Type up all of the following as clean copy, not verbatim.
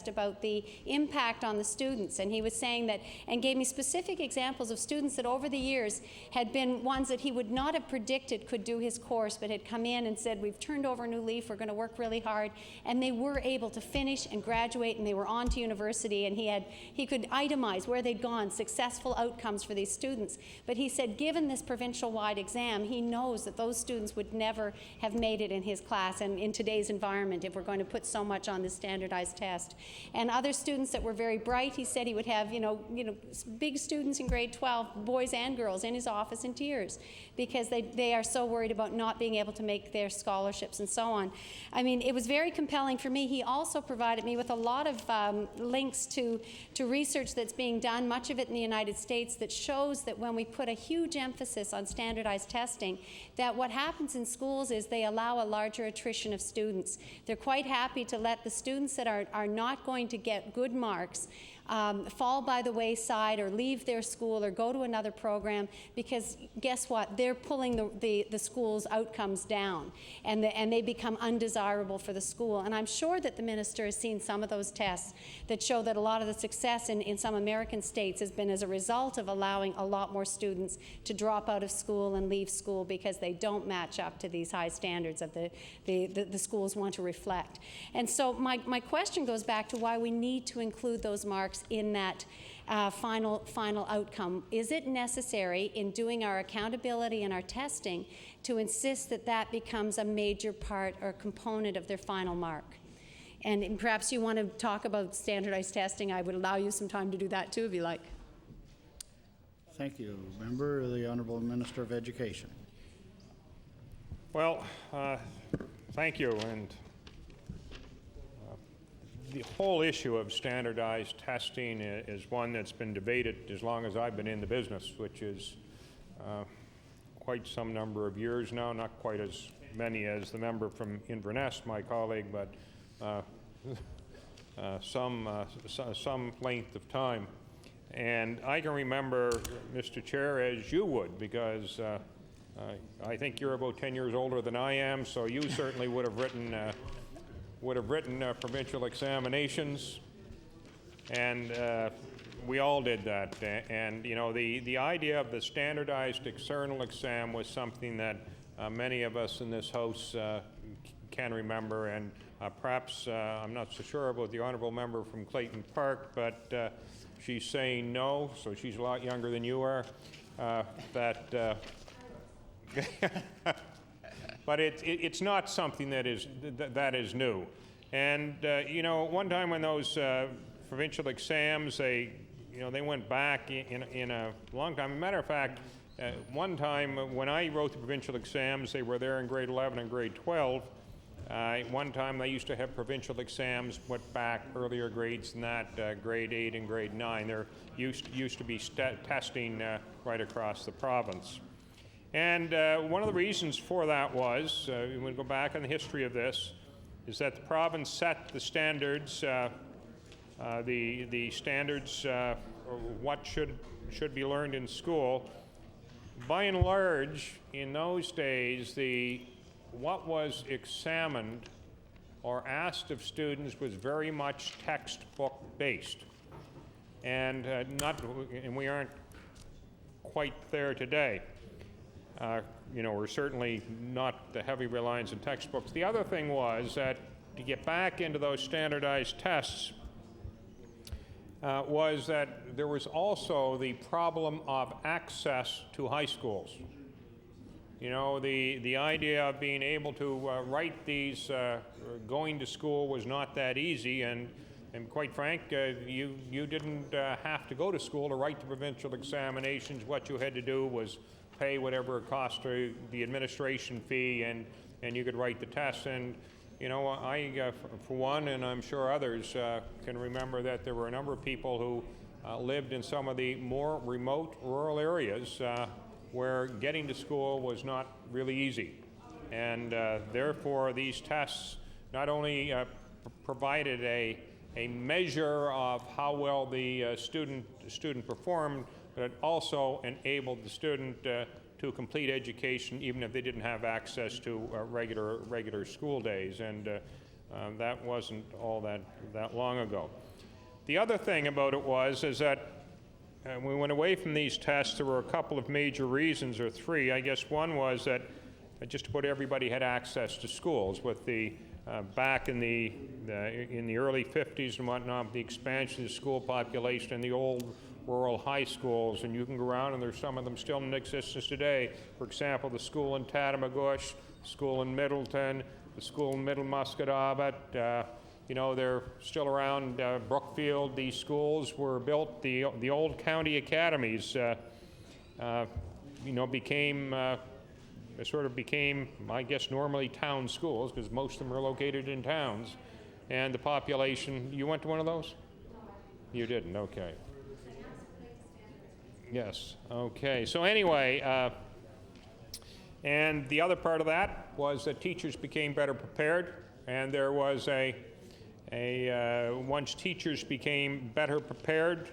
about the impact on the students, and he was saying that, and gave me specific examples of students that over the years had been ones that he would not have predicted could do his course, but had come in and said, we've turned over a new leaf, we're going to work really hard, and they were able to finish and graduate, and they were on to university, and he could itemize where they'd gone, successful outcomes for these students. But he said, given this provincial-wide exam, he knows that those students would never have made it in his class and in today's environment if we're going to put so much on this standardized test. And other students that were very bright, he said he would have, big students in grade 12, boys and girls, in his office in tears because they are so worried about not being able to make their scholarships and so on. I mean, it was very compelling for me. He also provided me with a lot of links to research that's being done, much of it in the United States, that shows that when we put a huge emphasis on standardized testing, that what happens in schools is they allow a larger attrition of students. They're quite happy to let the students that are not going to get good marks fall by the wayside or leave their school or go to another program, because guess what? They're pulling the school's outcomes down, and they become undesirable for the school. And I'm sure that the minister has seen some of those tests that show that a lot of the success in some American states has been as a result of allowing a lot more students to drop out of school and leave school because they don't match up to these high standards that the schools want to reflect. And so my question goes back to why we need to include those marks in that final outcome. Is it necessary in doing our accountability and our testing to insist that that becomes a major part or component of their final mark? And perhaps you want to talk about standardized testing. I would allow you some time to do that too if you like. Thank you. Member, the Honourable Minister of Education. Well, thank you. And the whole issue of standardized testing is one that's been debated as long as I've been in the business, which is quite some number of years now, not quite as many as the member from Inverness, my colleague, but some length of time. And I can remember, Mr. Chair, as you would, because I think you're about 10 years older than I am, so you certainly would have written provincial examinations, and we all did that. And the idea of the standardized external exam was something that many of us in this House can remember, and perhaps I'm not so sure about the honourable member from Clayton Park, but she's saying no, so she's a lot younger than you are. But it's not something that is new. And one time when those provincial exams, they went back in a long time. As a matter of fact, one time when I wrote the provincial exams, they were there in grade 11 and grade 12. One time they used to have provincial exams, went back earlier grades than that, grade 8 and grade 9. There used to be testing right across the province. And one of the reasons for that was, when we go back in the history of this, is that the province set the standards, the standards what should be learned in school. By and large, in those days, what was examined or asked of students was very much textbook based, and we aren't quite there today. We're certainly not the heavy reliance on textbooks. The other thing was that to get back into those standardized tests was that there was also the problem of access to high schools. The idea of being able to write these going to school was not that easy, and quite frank, you didn't have to go to school to write the provincial examinations. What you had to do was pay whatever it cost to the administration fee, and you could write the tests. And I, for one, and I'm sure others, can remember that there were a number of people who lived in some of the more remote rural areas where getting to school was not really easy. And therefore, these tests not only provided a measure of how well the student performed, but it also enabled the student to complete education even if they didn't have access to regular school days. And That wasn't all that long ago. The other thing about it is that we went away from these tests. There were a couple of major reasons, or three. I guess one was that just about everybody had access to schools. With the back in the early 50s and whatnot, the expansion of the school population in the old rural high schools, and you can go around and there's some of them still in existence today. For example, the school in Tatamagouche, school in Middleton, the school in Middle Musquodoboit, you know, they're still around. Brookfield. These schools were built, the old county academies, you know, became, I guess, normally town schools, because most of them are located in towns. And the population, you went to one of those? You didn't, okay. Yes, okay. So anyway, and the other part of that was that teachers became better prepared, and there was once teachers became better prepared,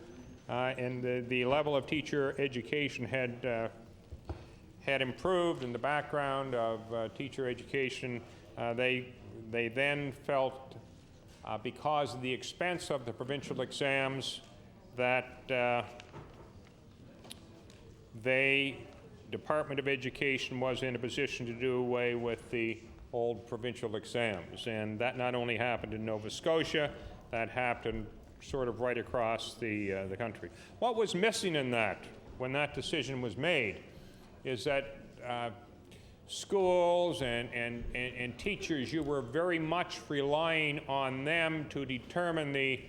and the level of teacher education had improved in the background of teacher education, they then felt, because of the expense of the provincial exams, that Department of Education was in a position to do away with the old provincial exams. And that not only happened in Nova Scotia, that happened sort of right across the country. What was missing in that, when that decision was made, is that schools and teachers, you were very much relying on them to determine the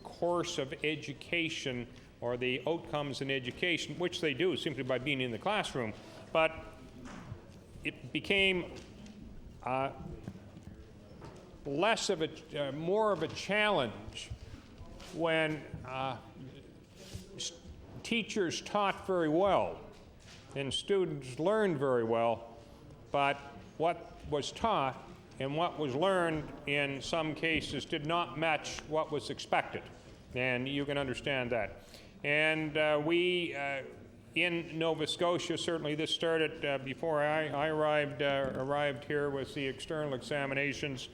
course of education, or the outcomes in education, which they do simply by being in the classroom. But it became more of a challenge when teachers taught very well and students learned very well, but what was taught and what was learned in some cases did not match what was expected. And you can understand that. And we, in Nova Scotia, certainly this started before I arrived here with the external examinations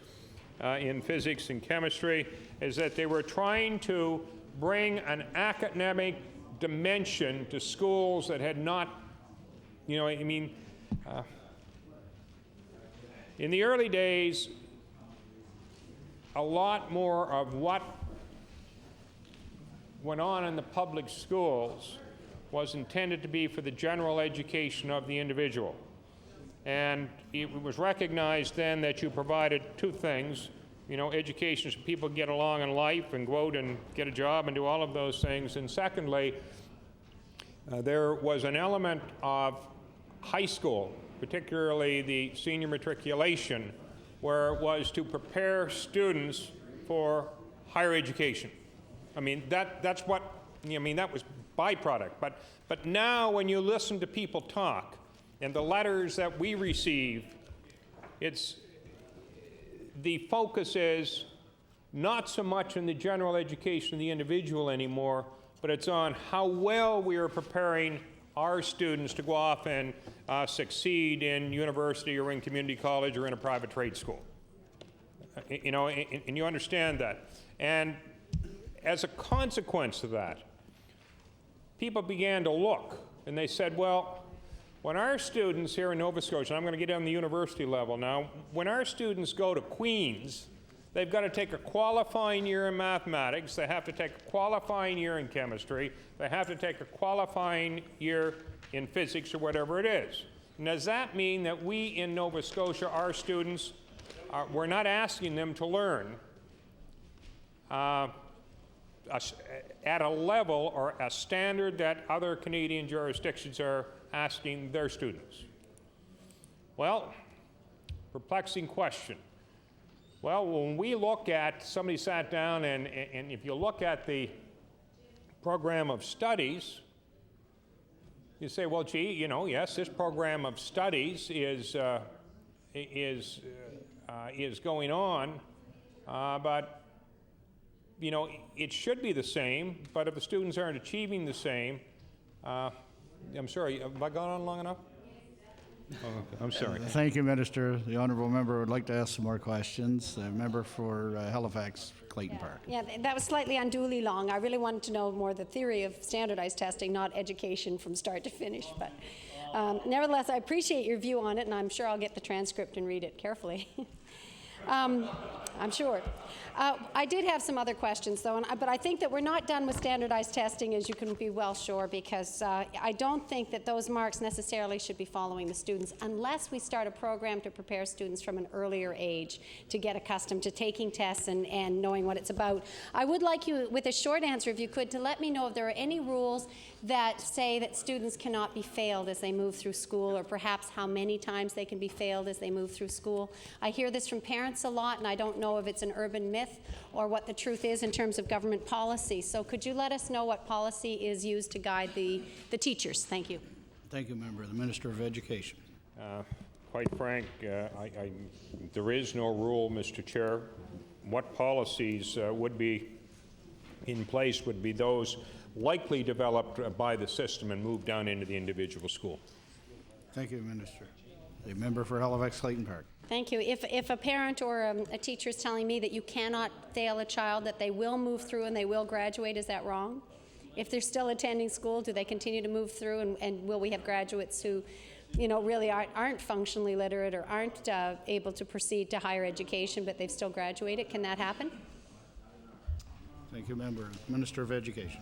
in physics and chemistry, is that they were trying to bring an academic dimension to schools that had not, you know, I mean, in the early days, a lot more of what went on in the public schools was intended to be for the general education of the individual. And it was recognized then that you provided two things, you know, education so people get along in life and go out and get a job and do all of those things. And secondly, there was an element of high school, particularly the senior matriculation, where it was to prepare students for higher education. I mean, that's what, I mean, that was byproduct. But now when you listen to people talk and the letters that we receive, the focus is not so much on the general education of the individual anymore, but it's on how well we are preparing our students to go off and succeed in university or in community college or in a private trade school. You know, and you understand that. And as a consequence of that, people began to look, and they said, well, when our students here in Nova Scotia, and I'm going to get on the university level now, when our students go to Queen's, they've got to take a qualifying year in mathematics, they have to take a qualifying year in chemistry, they have to take a qualifying year in physics or whatever it is. And does that mean that we in Nova Scotia, our students, we're not asking them to learn at a level or a standard that other Canadian jurisdictions are asking their students? Well, perplexing question. Well, when we look at, somebody sat down and if you look at the program of studies, you say, well, gee, you know, yes, this program of studies is going on, but you know, it should be the same, but if the students aren't achieving the same, I'm sorry, have I gone on long enough? I'm sorry. Thank you, Minister. The honourable member would like to ask some more questions. The member for Halifax, Clayton Park. Yeah, that was slightly unduly long. I really wanted to know more the theory of standardized testing, not education from start to finish. But nevertheless, I appreciate your view on it, and I'm sure I'll get the transcript and read it carefully. I'm sure. I did have some other questions, though, but I think that we're not done with standardized testing, as you can be well sure, because I don't think that those marks necessarily should be following the students unless we start a program to prepare students from an earlier age to get accustomed to taking tests and knowing what it's about. I would like you, with a short answer, if you could, to let me know if there are any rules that say that students cannot be failed as they move through school, or perhaps how many times they can be failed as they move through school. I hear this from parents a lot, and I don't know if it's an urban myth or what the truth is in terms of government policy. So could you let us know what policy is used to guide the teachers? Thank you. Thank you, member. The Minister of Education. Quite frank, there is no rule, Mr. Chair. What policies would be in place would be those likely developed by the system and moved down into the individual school. Thank you, Minister. The member for Halifax, Clayton Park. Thank you. If a parent or a teacher is telling me that you cannot fail a child, that they will move through and they will graduate, is that wrong? If they're still attending school, do they continue to move through, and will we have graduates who, you know, really aren't functionally literate or aren't able to proceed to higher education, but they've still graduated? Can that happen? Thank you, member. Minister of Education.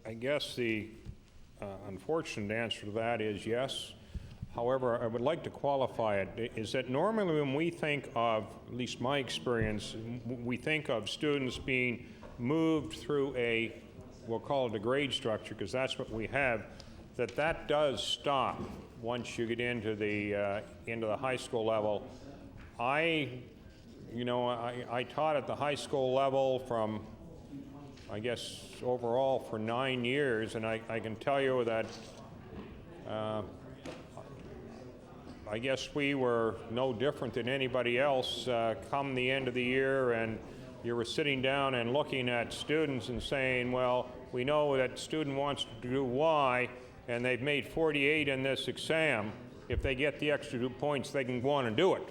I guess the unfortunate answer to that is yes. However, I would like to qualify it, is that normally when we think of, at least my experience, we think of students being moved through a, we'll call it a grade structure, because that's what we have, that does stop once you get into the high school level. I taught at the high school level from, I guess, overall for 9 years, and I can tell you that I guess we were no different than anybody else come the end of the year, and you were sitting down and looking at students and saying, well, we know that student wants to do Y, and they've made 48 in this exam. If they get the extra 2 points, they can go on and do it.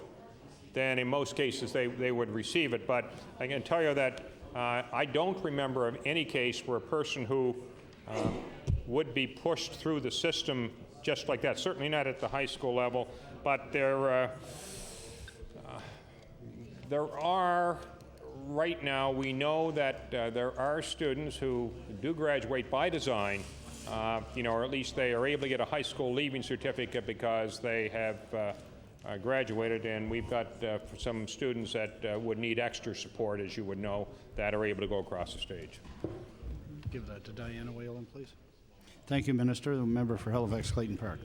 Then in most cases they would receive it. But I can tell you that I don't remember of any case where a person who would be pushed through the system just like that, certainly not at the high school level, but there are, right now, we know that there are students who do graduate by design, or at least they are able to get a high school leaving certificate because they have graduated, and we've got some students that would need extra support, as you would know, that are able to go across the stage. Give that to Diana Whalen, please. Thank you, Minister. The member for Halifax, Clayton Park.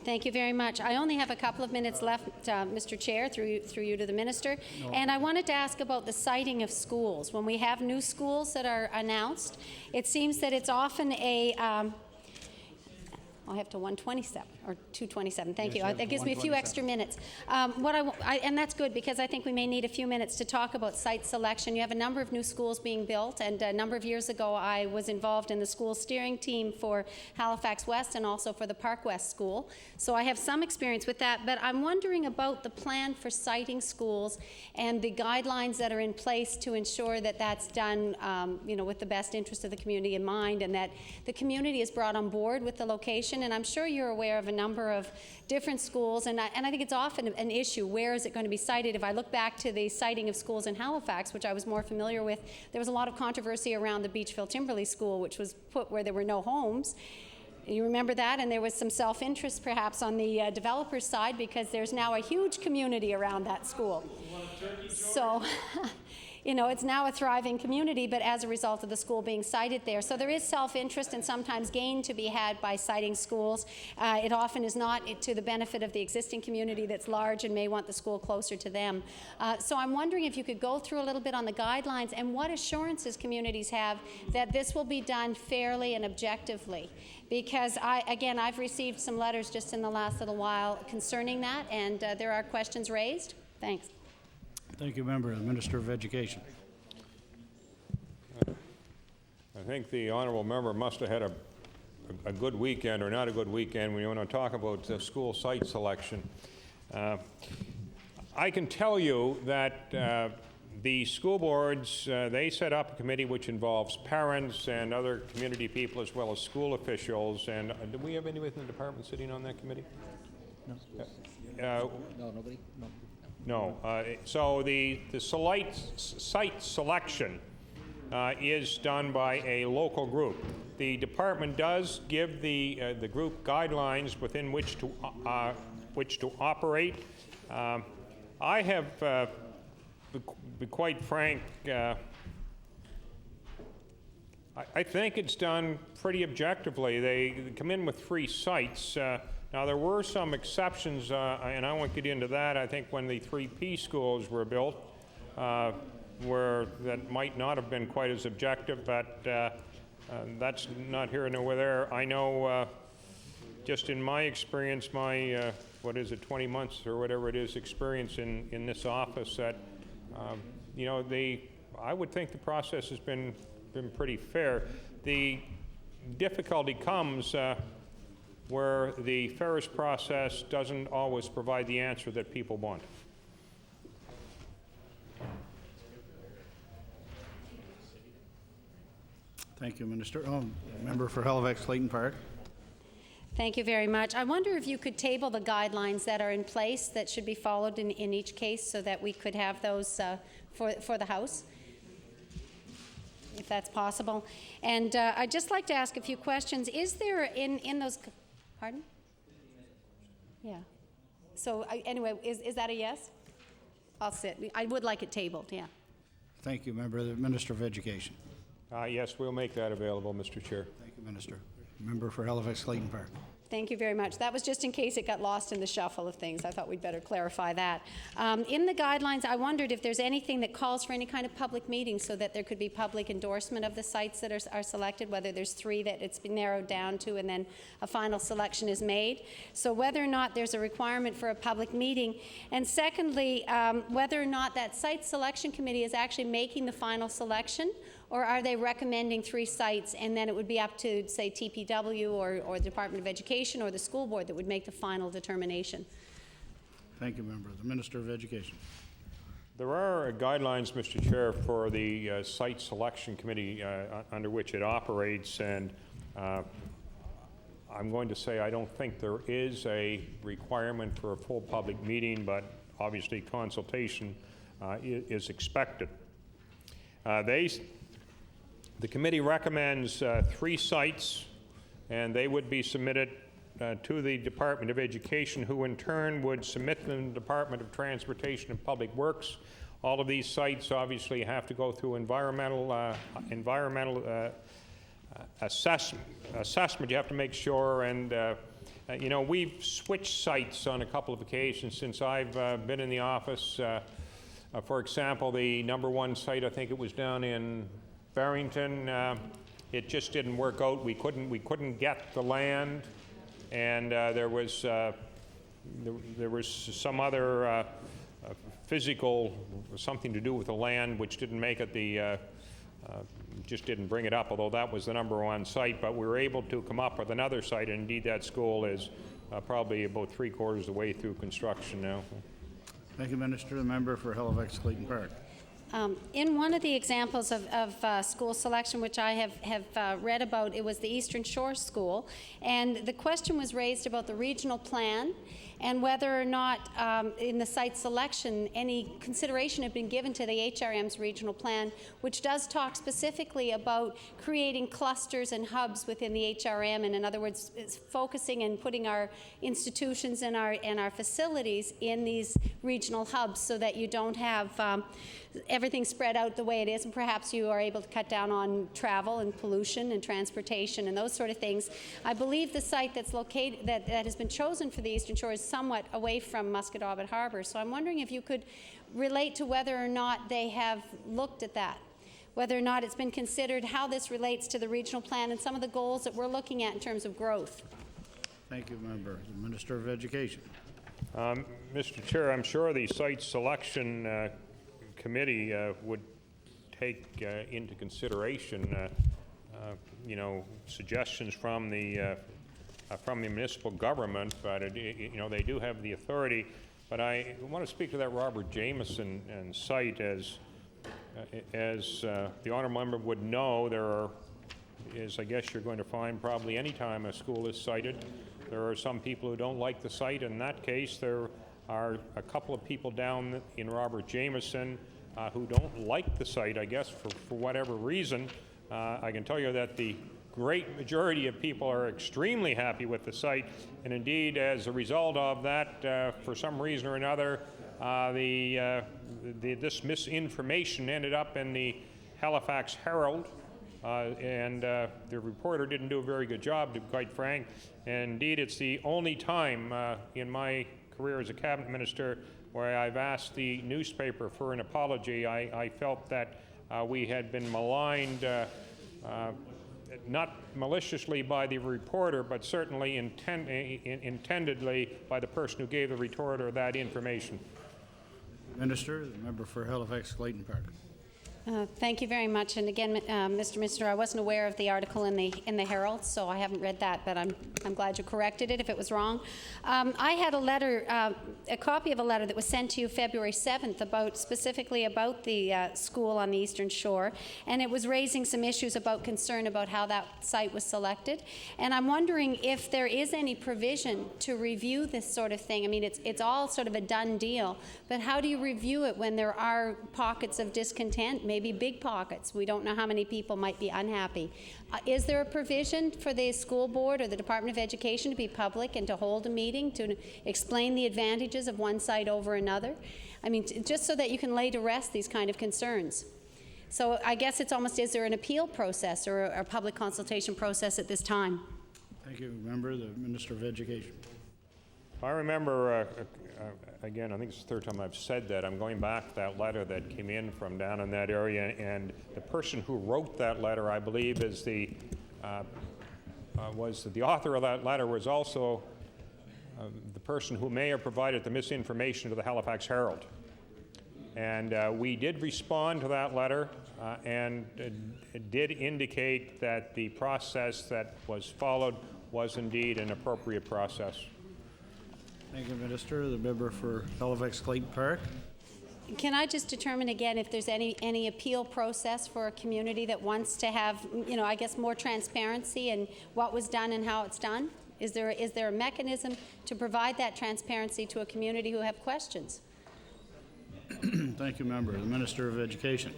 Thank you very much. I only have a couple of minutes left, Mr. Chair, through you to the Minister. No. And I wanted to ask about the citing of schools. When we have new schools that are announced, it seems that it's often a... I'll have to 127 or 227. Thank you. That gives me a few extra minutes. And that's good, because I think we may need a few minutes to talk about site selection. You have a number of new schools being built, and a number of years ago I was involved in the school steering team for Halifax West and also for the Park West School. So I have some experience with that, but I'm wondering about the plan for citing schools and the guidelines that are in place to ensure that that's done with the best interest of the community in mind, and that the community is brought on board with the location. And I'm sure you're aware of a number of different schools, and I think it's often an issue. Where is it going to be cited? If I look back to the citing of schools in Halifax, which I was more familiar with, there was a lot of controversy around the Beachville-Timberley School, which was put where there were no homes. You remember that? And there was some self-interest perhaps on the developer's side, because there's now a huge community around that school. So... it's now a thriving community, but as a result of the school being cited there. So there is self-interest and sometimes gain to be had by citing schools. It often is not to the benefit of the existing community that's large and may want the school closer to them. So I'm wondering if you could go through a little bit on the guidelines and what assurances communities have that this will be done fairly and objectively. Because, I've received some letters just in the last little while concerning that, and there are questions raised. Thanks. Thank you, member. The Minister of Education. I think the honourable member must have had a good weekend or not a good weekend when you want to talk about school site selection. I can tell you that the school boards, they set up a committee which involves parents and other community people as well as school officials. And do we have anybody in the department sitting on that committee? No, nobody? No. No. So the site selection is done by a local group. The department does give the group guidelines within which to operate. I have, be quite frank, I think it's done pretty objectively. They come in with 3 sites. Now, there were some exceptions, and I won't get into that. I think when the 3P schools were built, where that might not have been quite as objective, but that's not here nor there. I know, just in my experience, my, 20 months or whatever it is, experience in this office, that, you know, I would think the process has been pretty fair. The difficulty comes where the fairest process doesn't always provide the answer that people want. Thank you, Minister. Member for Halifax Clayton Park. Thank you very much. I wonder if you could table the guidelines that are in place that should be followed in each case so that we could have those for the House, if that's possible. And I'd just like to ask a few questions. Is there in those, pardon? Yeah. So anyway, is that a yes? I'll sit. I would like it tabled, yeah. Thank you, Member. The Minister of Education. Yes, we'll make that available, Mr. Chair. Thank you, Minister. Member for Halifax Clayton Park. Thank you very much. That was just in case it got lost in the shuffle of things. I thought we'd better clarify that. In the guidelines, I wondered if there's anything that calls for any kind of public meeting so that there could be public endorsement of the sites that are selected, whether there's 3 that it's been narrowed down to and then a final selection is made. So whether or not there's a requirement for a public meeting. And secondly, whether or not that site selection committee is actually making the final selection, or are they recommending 3 sites and then it would be up to, say, TPW or the Department of Education or the school board that would make the final determination? Thank you, Member. The Minister of Education. There are guidelines, Mr. Chair, for the site selection committee under which it operates, and I'm going to say I don't think there is a requirement for a full public meeting, but obviously consultation is expected. The committee recommends 3 sites, and they would be submitted to the Department of Education, who in turn would submit them to the Department of Transportation and Public Works. All of these sites obviously have to go through environmental assessment. You have to make sure, and you know, we've switched sites on a couple of occasions since I've been in the office. For example, the #1 site, I think it was down in Barrington, it just didn't work out. We couldn't get the land, and there was some other physical something to do with the land which didn't make it just didn't bring it up, although that was the #1 site. But we were able to come up with another site, and indeed that school is probably about 3/4 of the way through construction now. Thank you, Minister. The member for Halifax Clayton Park. In one of the examples of school selection, which I have read about, it was the Eastern Shore School, and the question was raised about the regional plan and whether or not in the site selection any consideration had been given to the HRM's regional plan, which does talk specifically about creating clusters and hubs within the HRM, and in other words, it's focusing and putting our institutions and our facilities in these regional hubs so that you don't have everything spread out the way it is, and perhaps you are able to cut down on travel and pollution and transportation and those sort of things. I believe the site that's located, that has been chosen for the Eastern Shore, is somewhat away from Musquodoboit Harbour. So I'm wondering if you could relate to whether or not they have looked at that, whether or not it's been considered, how this relates to the regional plan and some of the goals that we're looking at in terms of growth. Thank you, Member. The Minister of Education. Mr. Chair, I'm sure the site selection committee would take into consideration you know, suggestions from the municipal government, but you know, they do have the authority. But I want to speak to that Robert Jameson and site. As the honourable member would know, there is, I guess you're going to find probably any time a school is cited, there are some people who don't like the site. In that case, there are a couple of people down in Robert Jameson who don't like the site, I guess, for whatever reason. I can tell you that the great majority of people are extremely happy with the site, and indeed, as a result of that, for some reason or another, this misinformation ended up in the Halifax Herald, and the reporter didn't do a very good job, to be quite frank. And indeed, it's the only time in my career as a cabinet minister where I've asked the newspaper for an apology. I felt that we had been maligned, not maliciously by the reporter, but certainly intendedly by the person who gave the reporter that information. Minister, the member for Halifax Clayton Park. Thank you very much. And again, Mr. Minister, I wasn't aware of the article in the Herald, so I haven't read that, but I'm glad you corrected it if it was wrong. I had a letter, a copy of a letter that was sent to you February 7th specifically about the school on the Eastern Shore, and it was raising some issues about concern about how that site was selected. And I'm wondering if there is any provision to review this sort of thing. I mean, it's all sort of a done deal, but how do you review it when there are pockets of discontent? Maybe big pockets. We don't know how many people might be unhappy. Is there a provision for the school board or the Department of Education to be public and to hold a meeting to explain the advantages of one site over another? I mean, just so that you can lay to rest these kind of concerns. So I guess it's almost, is there an appeal process or a public consultation process at this time? Thank you, member. The Minister of Education. I remember, again, I think it's the third time I've said that. I'm going back to that letter that came in from down in that area, and the person who wrote that letter, I believe, is the author of that letter was also the person who may have provided the misinformation to the Halifax Herald. And we did respond to that letter and did indicate that the process that was followed was indeed an appropriate process. Thank you, Minister. The member for Halifax Clayton Park. Can I just determine again if there's any appeal process for a community that wants to have, you know, I guess more transparency in what was done and how it's done? Is there a mechanism to provide that transparency to a community who have questions? Thank you, member. The Minister of Education.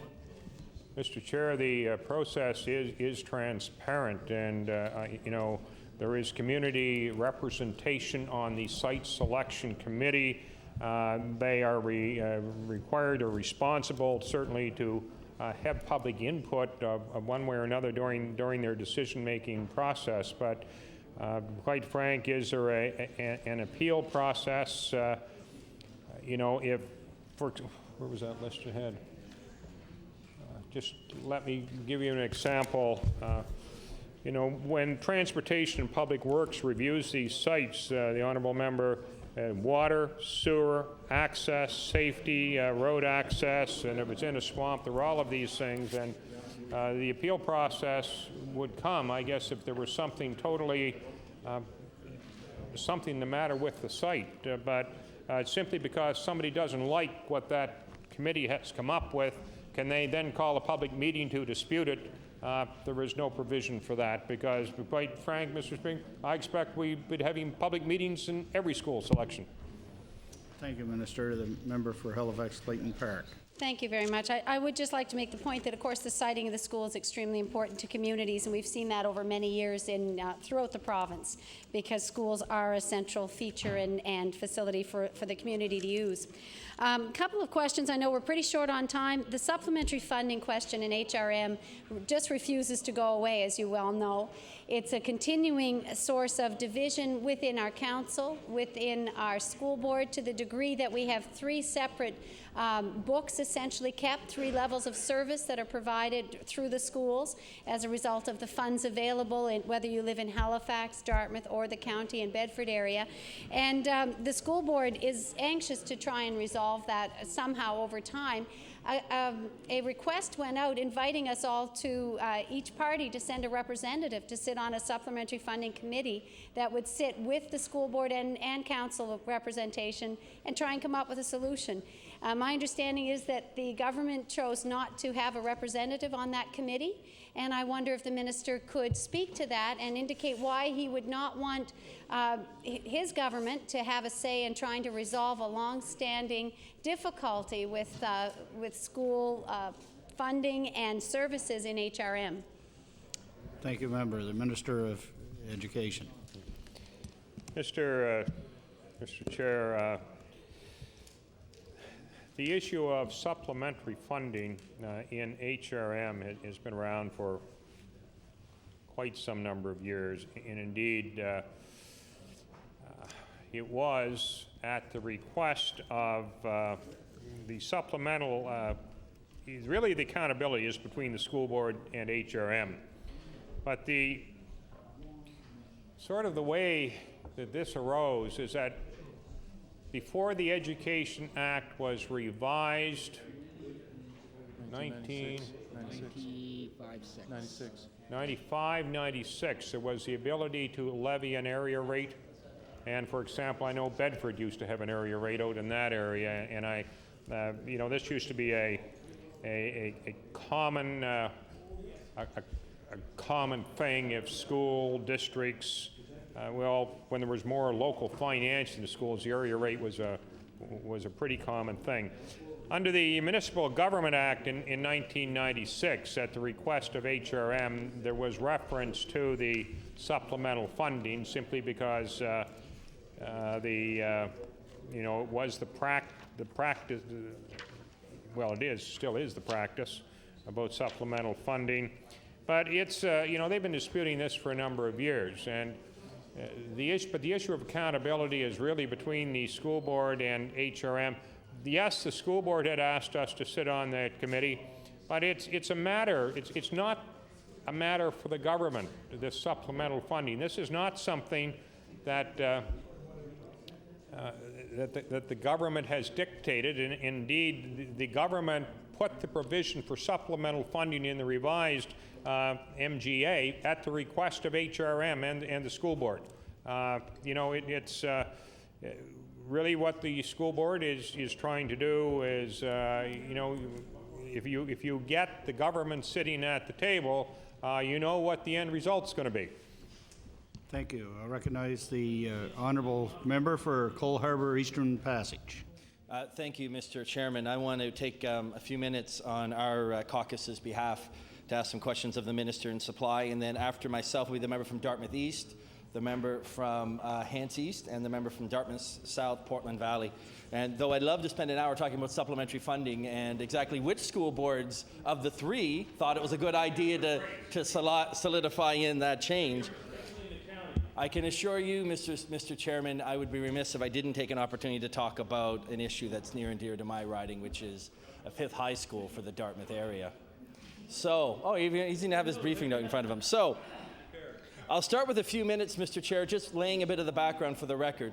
Mr. Chair, the process is transparent, and you know, there is community representation on the site selection committee. They are required or responsible, certainly, to have public input of one way or another during their decision-making process. But quite frank, is there an appeal process? You know, where was that list you had? Just let me give you an example. You know, when Transportation and Public Works reviews these sites, the honourable member, water, sewer, access, safety, road access, and if it's in a swamp, there are all of these things. And the appeal process would come, I guess, if there was something totally, something the matter with the site. But simply because somebody doesn't like what that committee has come up with, can they then call a public meeting to dispute it? There is no provision for that because, to be quite frank, Mr. Speaker, I expect we'd be having public meetings in every school selection. Thank you, Minister. The member for Halifax Clayton Park. Thank you very much. I would just like to make the point that, of course, the siting of the school is extremely important to communities, and we've seen that over many years throughout the province because schools are a central feature and facility for the community to use. A couple of questions. I know we're pretty short on time. The supplementary funding question in HRM just refuses to go away, as you well know. It's a continuing source of division within our council, within our school board, to the degree that we have 3 separate books, essentially kept, 3 levels of service that are provided through the schools as a result of the funds available, whether you live in Halifax, Dartmouth, or the county and Bedford area. And the school board is anxious to try and resolve that somehow over time. A request went out inviting us all to each party to send a representative to sit on a supplementary funding committee that would sit with the school board and council representation and try and come up with a solution. My understanding is that the government chose not to have a representative on that committee, and I wonder if the minister could speak to that and indicate why he would not want his government to have a say in trying to resolve a long-standing difficulty with school funding and services in HRM. Thank you, member. The Minister of Education. Mr. Chair, the issue of supplementary funding in HRM has been around for quite some number of years, and indeed it was at the request of the supplemental, really the accountability is between the school board and HRM. But the sort of the way that this arose is that before the Education Act was revised, 95, 96, there was the ability to levy an area rate. And for example, I know Bedford used to have an area rate out in that area, and you know, this used to be a common common thing if school districts, well, when there was more local finance in the schools, the area rate was a pretty common thing. Under the Municipal Government Act in 1996, at the request of HRM, there was reference to the supplemental funding simply because you know, it was the practice. Well, it still is the practice about supplemental funding, but it's you know, they've been disputing this for a number of years, and the issue of accountability is really between the school board and HRM. Yes, the school board had asked us to sit on that committee, but it's a matter. It's not a matter for the government. This supplemental funding. This is not something that that the government has dictated, and indeed the government put the provision for supplemental funding in the revised MGA at the request of HRM and the school board. You know, it's really what the school board is trying to do is, you know, if you get the government sitting at the table, you know what the end result's going to be. Thank you. I recognize the honourable member for Cole Harbour Eastern Passage. Thank you, Mr. Chairman. I want to take a few minutes on our caucus's behalf to ask some questions of the Minister in Supply, and then after myself will be the member from Dartmouth East, the member from Hants East, and the member from Dartmouth South, Portland Valley. And though I'd love to spend an hour talking about supplementary funding and exactly which school boards of the three thought it was a good idea to solidify in that change, I can assure you, Mr. Chairman, I would be remiss if I didn't take an opportunity to talk about an issue that's near and dear to my riding, which is a 5th high school for the Dartmouth area. So, oh, he's going to have his briefing note in front of him. So, I'll start with a few minutes, Mr. Chair, just laying a bit of the background for the record.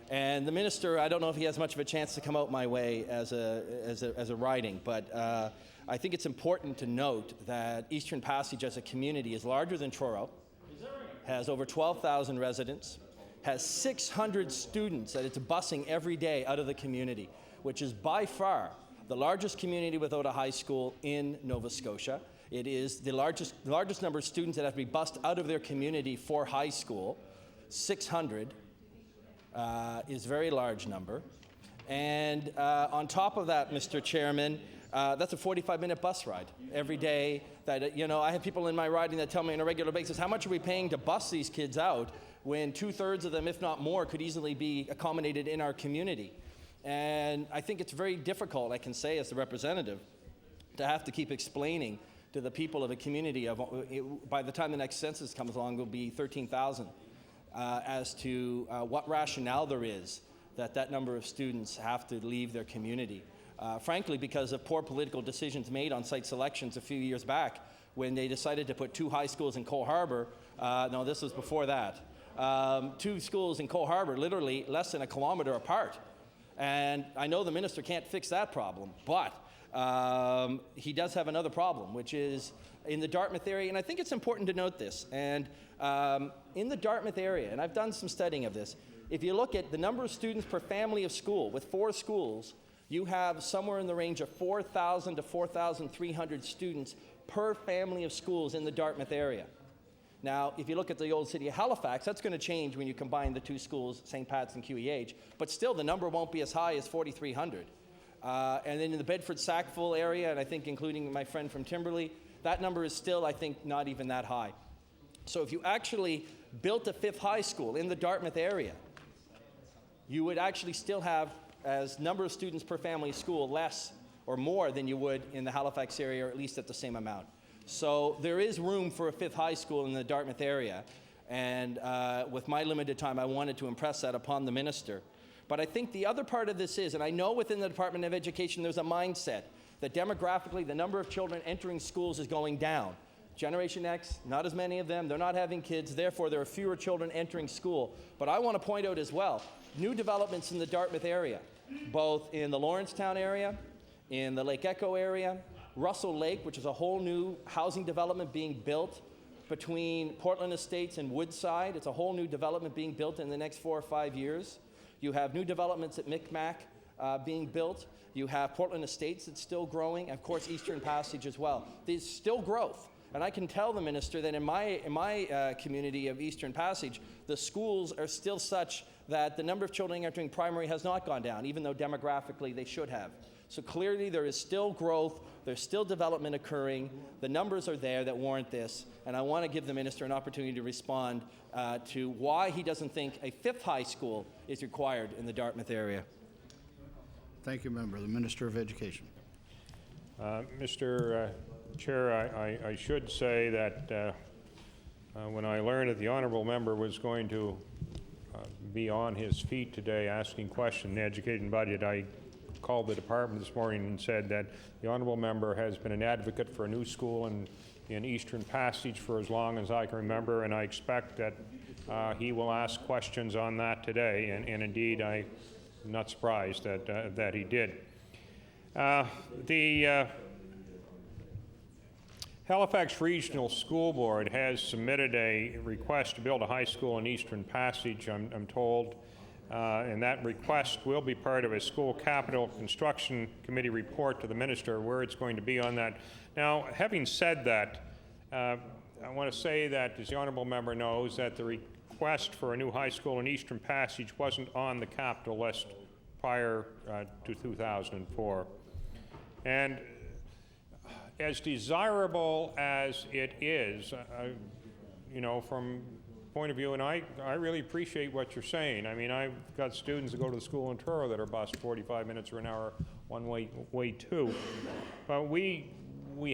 And the minister, I don't know if he has much of a chance to come out my way as a riding, but I think it's important to note that Eastern Passage as a community is larger than Truro, has over 12,000 residents, has 600 students that it's busing every day out of the community, which is by far the largest community without a high school in Nova Scotia. It is the largest number of students that have to be bused out of their community for high school. 600 is a very large number. And on top of that, Mr. Chairman, that's a 45-minute bus ride every day. That, you know, I have people in my riding that tell me on a regular basis, how much are we paying to bus these kids out when 2/3 of them, if not more, could easily be accommodated in our community? And I think it's very difficult, I can say as the representative, to have to keep explaining to the people of a community of, by the time the next census comes along, will be 13,000, as to what rationale there is that number of students have to leave their community. frankly because of poor political decisions made on site selections a few years back when they decided to put 2 high schools in Cole Harbour. No, this was before that. 2 schools in Cole Harbour, literally less than a kilometer apart. And I know the minister can't fix that problem, but he does have another problem, which is in the Dartmouth area, and I think it's important to note this, and in the Dartmouth area, and I've done some studying of this, if you look at the number of students per family of school, with 4 schools, you have somewhere in the range of 4,000 to 4,300 students per family of schools in the Dartmouth area. Now, if you look at the old city of Halifax, that's going to change when you combine the 2 schools, St. Pat's and QEH, but still the number won't be as high as 4,300. And then in the Bedford-Sackville area, and I think including my friend from Timberley, that number is still, I think, not even that high. So if you actually built a 5th high school in the Dartmouth area, you would actually still have, as number of students per family school, less or more than you would in the Halifax area, or at least at the same amount. So there is room for a 5th high school in the Dartmouth area, and with my limited time, I wanted to impress that upon the minister. But I think the other part of this is, and I know within the Department of Education there's a mindset that demographically the number of children entering schools is going down. Generation X, not as many of them, they're not having kids, therefore there are fewer children entering school. But I want to point out as well, new developments in the Dartmouth area, both in the Lawrencetown area, in the Lake Echo area, Russell Lake, which is a whole new housing development being built between Portland Estates and Woodside. It's a whole new development being built in the next 4 or 5 years. You have new developments at Micmac being built. You have Portland Estates that's still growing, and of course Eastern Passage as well. There's still growth. And I can tell the minister that in my community of Eastern Passage, the schools are still such that the number of children entering primary has not gone down, even though demographically they should have. So clearly there is still growth, there's still development occurring, the numbers are there that warrant this, and I want to give the minister an opportunity to respond to why he doesn't think a 5th high school is required in the Dartmouth area. Thank you, Member. The Minister of Education. Mr. Chair, I should say that when I learned that the honourable member was going to be on his feet today asking questions in the education budget, I called the department this morning and said that the honourable member has been an advocate for a new school in Eastern Passage for as long as I can remember, and I expect that he will ask questions on that today, and indeed I'm not surprised that he did. The Halifax Regional School Board has submitted a request to build a high school in Eastern Passage, I'm told, and that request will be part of a school capital construction committee report to the minister where it's going to be on that. Now, having said that, I want to say that, as the honourable member knows, that the request for a new high school in Eastern Passage wasn't on the capital list prior to 2004. And as desirable as it is, you know, from point of view, and I really appreciate what you're saying. I mean, I've got students that go to the school in Truro that are bused 45 minutes or an hour one way too. But we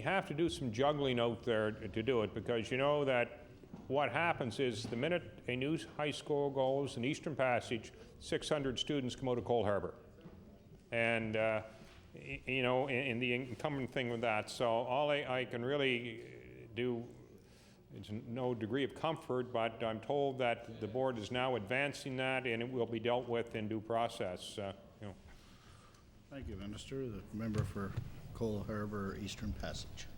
have to do some juggling out there to do it, because you know that what happens is the minute a new high school goes in Eastern Passage, 600 students come out of Cole Harbour. And you know, in the incumbent thing with that. So all I can really do, it's no degree of comfort, but I'm told that the board is now advancing that, and it will be dealt with in due process. You know. Thank you, Minister. The member for Cole Harbour, Eastern Passage.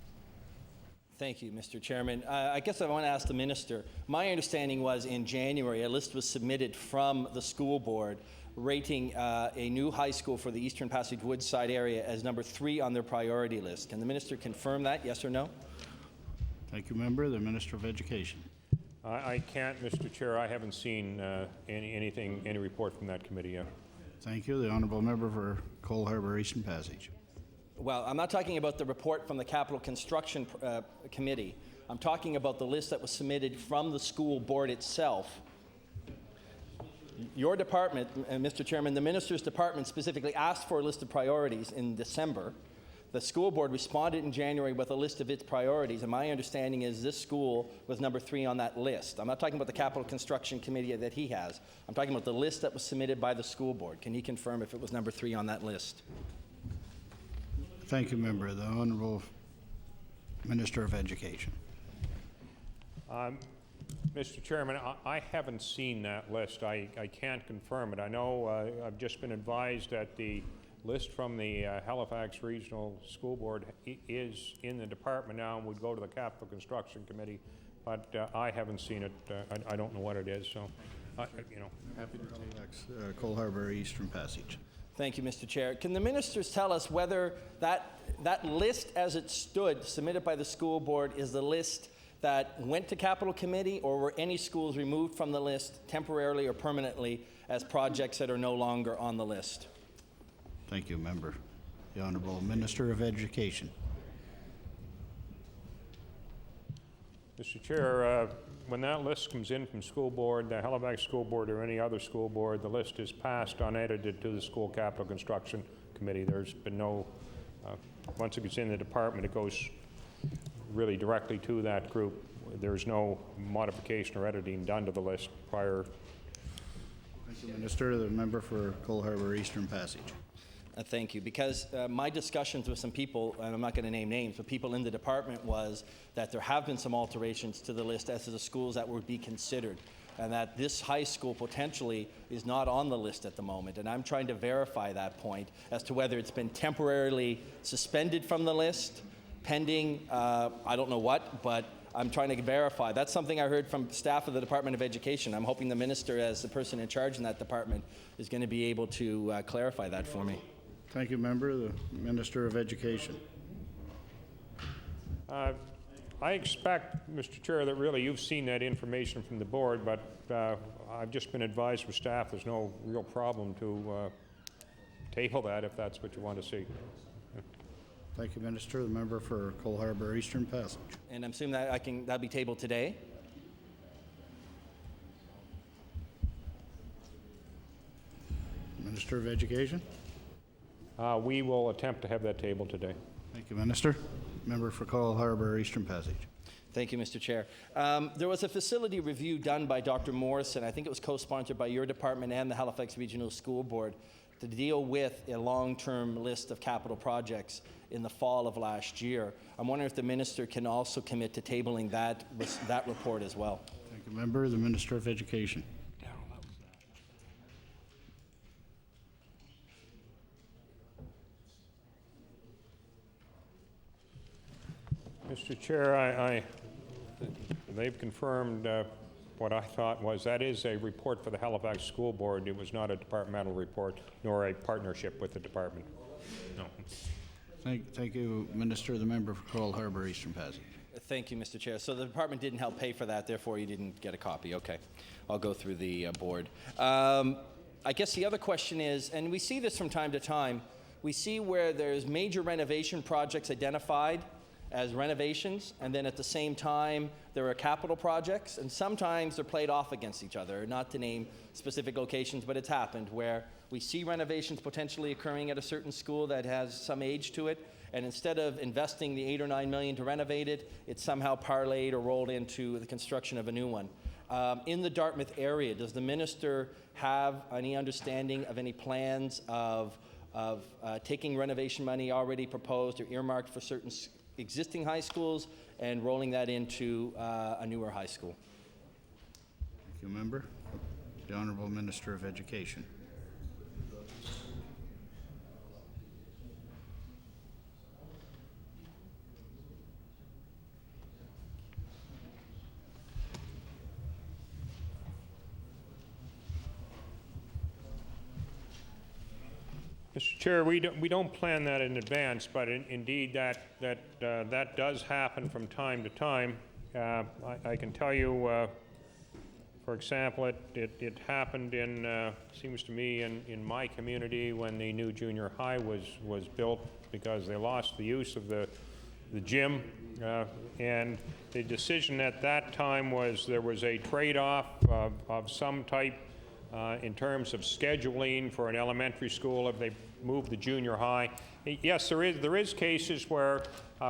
Thank you, Mr. Chairman. I guess I want to ask the minister. My understanding was in January, a list was submitted from the school board rating a new high school for the Eastern Passage Woodside area as number 3 on their priority list. Can the minister confirm that, yes or no? Thank you, Member. The Minister of Education. I can't, Mr. Chair. I haven't seen any report from that committee yet. Thank you. The Honourable Member for Cole Harbour, Eastern Passage. Well, I'm not talking about the report from the Capital Construction Committee. I'm talking about the list that was submitted from the school board itself. Your department, Mr. Chairman, the minister's department specifically asked for a list of priorities in December. The school board responded in January with a list of its priorities, and my understanding is this school was number 3 on that list. I'm not talking about the Capital Construction Committee that he has. I'm talking about the list that was submitted by the school board. Can he confirm if it was number 3 on that list? Thank you, member. The Honourable Minister of Education. Mr. Chairman, I haven't seen that list. I can't confirm it. I know I've just been advised that the list from the Halifax Regional School Board is in the department now and would go to the Capital Construction Committee, but I haven't seen it. I don't know what it is, so, you know. Happy to take Cole Harbour Eastern Passage. Thank you, Mr. Chair. Can the ministers tell us whether that list as it stood, submitted by the school board, is the list that went to Capital Committee, or were any schools removed from the list temporarily or permanently as projects that are no longer on the list? Thank you, member. The Honourable Minister of Education. Mr. Chair, when that list comes in from school board, the Halifax School Board or any other school board, the list is passed unedited to the School Capital Construction Committee. There's been no, once it gets in the department, it goes really directly to that group. There's no modification or editing done to the list prior. Thank you, Minister. The member for Cole Harbour Eastern Passage. Thank you. Because my discussions with some people, and I'm not going to name names, but people in the department, was that there have been some alterations to the list as to the schools that would be considered, and that this high school potentially is not on the list at the moment. And I'm trying to verify that point as to whether it's been temporarily suspended from the list, pending, I don't know what, but I'm trying to verify. That's something I heard from staff of the Department of Education. I'm hoping the minister, as the person in charge in that department, is going to be able to clarify that for me. Thank you, member. The Minister of Education. I expect, Mr. Chair, that really you've seen that information from the board, but I've just been advised with staff there's no real problem to table that if that's what you want to see. Thank you, Minister. The member for Cole Harbour Eastern Passage. And I'm assuming that that'll be tabled today. Minister of Education. We will attempt to have that table today. Thank you, Minister. Member for Cole Harbour Eastern Passage. Thank you, Mr. Chair. There was a facility review done by Dr. Morrison. I think it was co-sponsored by your department and the Halifax Regional School Board to deal with a long-term list of capital projects in the fall of last year. I'm wondering if the minister can also commit to tabling that report as well. Thank you, member. The Minister of Education. Mr. Chair, they've confirmed what I thought was that is a report for the Halifax School Board. It was not a departmental report nor a partnership with the department. No. Thank you, Minister. The member for Cole Harbour Eastern Passage. Thank you, Mr. Chair. So the department didn't help pay for that, therefore you didn't get a copy. Okay. I'll go through the board. I guess the other question is, and we see this from time to time, we see where there's major renovation projects identified as renovations, and then at the same time there are capital projects, and sometimes they're played off against each other. Not to name specific locations, but it's happened where we see renovations potentially occurring at a certain school that has some age to it, and instead of investing the $8 or $9 million to renovate it, it's somehow parlayed or rolled into the construction of a new one. In the Dartmouth area, does the minister have any understanding of any plans of taking renovation money already proposed or earmarked for certain existing high schools and rolling that into a newer high school? Thank you, member. The Honourable Minister of Education. Mr. Chair, we don't plan that in advance, but indeed that does happen from time to time. I can tell you, for example, it happened in seems to me in my community when the new junior high was built because they lost the use of the gym, and the decision at that time was there was a trade-off of some type in terms of scheduling for an elementary school if they moved the junior high. Yes, there is cases where,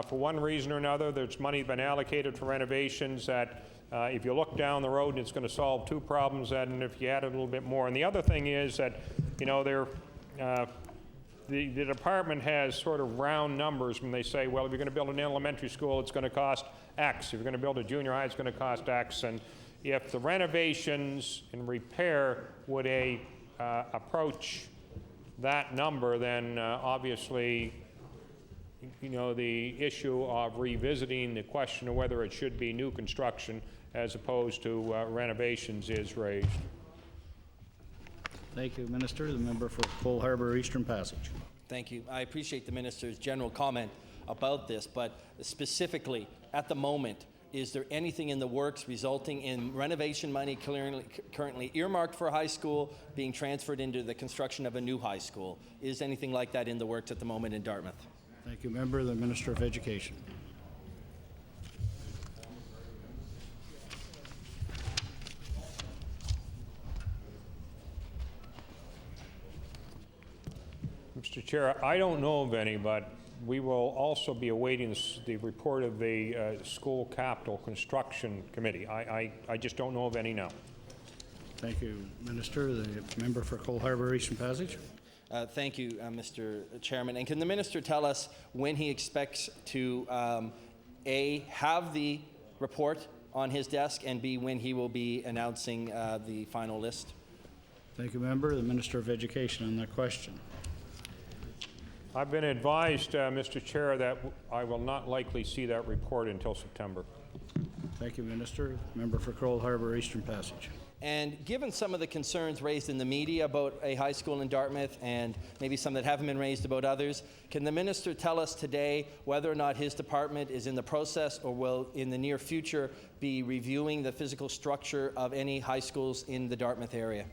for one reason or another, there's money been allocated for renovations that if you look down the road, it's going to solve two problems, and if you add a little bit more. And the other thing is that, you know, the the department has sort of round numbers when they say, well, if you're going to build an elementary school, it's going to cost X. If you're going to build a junior high, it's going to cost X. And if the renovations and repair would approach that number, then obviously, you know, the issue of revisiting the question of whether it should be new construction as opposed to renovations is raised. Thank you, Minister. The member for Cole Harbour Eastern Passage. Thank you. I appreciate the minister's general comment about this, but specifically, at the moment, is there anything in the works resulting in renovation money currently earmarked for a high school being transferred into the construction of a new high school? Is anything like that in the works at the moment in Dartmouth? Thank you, member. The Minister of Education. Mr. Chair, I don't know of any, but we will also be awaiting the report of the School Capital Construction Committee. I just don't know of any now. Thank you, Minister. The member for Cole Harbour Eastern Passage. Thank you, Mr. Chairman. And can the minister tell us when he expects to, A, have the report on his desk, and B, when he will be announcing the final list? Thank you, member. The Minister of Education on that question. I've been advised, Mr. Chair, that I will not likely see that report until September. Thank you, Minister. Member for Cole Harbour Eastern Passage. And given some of the concerns raised in the media about a high school in Dartmouth and maybe some that haven't been raised about others, can the minister tell us today whether or not his department is in the process or will in the near future be reviewing the physical structure of any high schools in the Dartmouth area?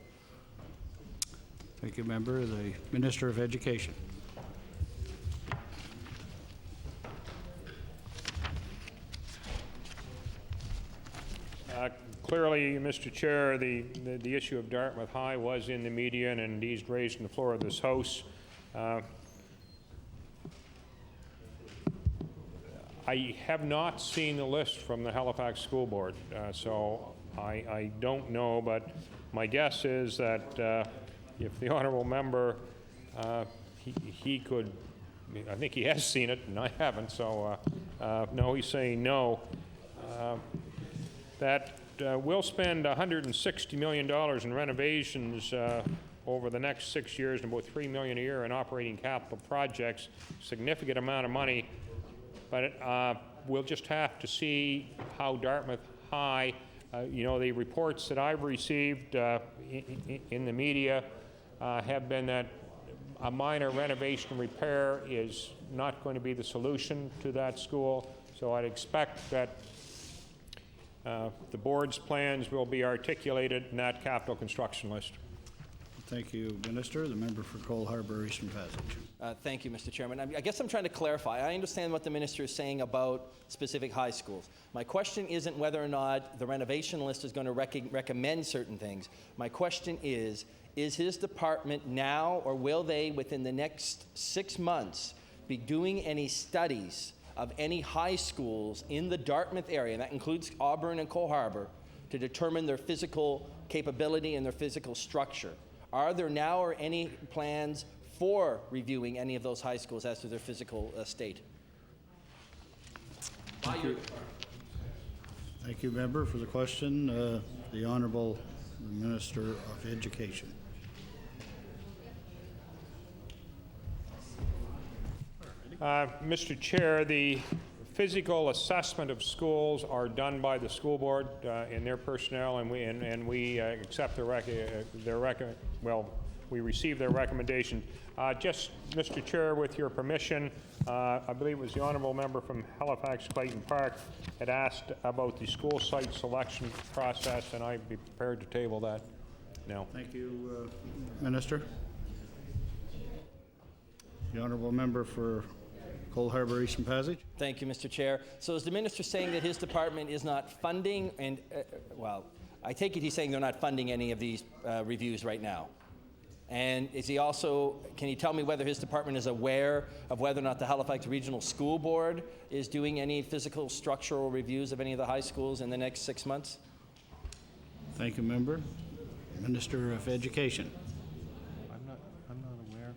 Thank you, member. The Minister of Education. Clearly, Mr. Chair, the issue of Dartmouth High was in the media and indeed raised on the floor of this House. I have not seen the list from the Halifax School Board, so I don't know, but my guess is that if the honourable member, he could, I think he has seen it and I haven't, so no, he's saying no. That we'll spend $160 million in renovations over the next 6 years and about $3 million a year in operating capital projects, significant amount of money, but we'll just have to see how Dartmouth High, you know, the reports that I've received in the media have been that a minor renovation and repair is not going to be the solution to that school, so I'd expect that the board's plans will be articulated in that capital construction list. Thank you, Minister. The member for Cole Harbour Eastern Passage. Thank you, Mr. Chairman. I guess I'm trying to clarify. I understand what the minister is saying about specific high schools. My question isn't whether or not the renovation list is going to recommend certain things. My question is his department now, or will they within the next 6 months be doing any studies of any high schools in the Dartmouth area, and that includes Auburn and Cole Harbour, to determine their physical capability and their physical structure? Are there now or any plans for reviewing any of those high schools as to their physical state? Thank you. Thank you, member, for the question. The Honourable Minister of Education. Mr. Chair, the physical assessment of schools are done by the school board and their personnel, and we accept we receive their recommendation. Just, Mr. Chair, with your permission, I believe it was the honourable member from Halifax Clayton Park had asked about the school site selection process, and I'd be prepared to table that now. Thank you, Minister. The honourable member for Cole Harbour Eastern Passage. Thank you, Mr. Chair. So is the minister saying that his department is not funding, and well, I take it he's saying they're not funding any of these reviews right now? And is he also, can you tell me whether his department is aware of whether or not the Halifax Regional School Board is doing any physical structural reviews of any of the high schools in the next 6 months? Thank you, member. Minister of Education. I'm not aware.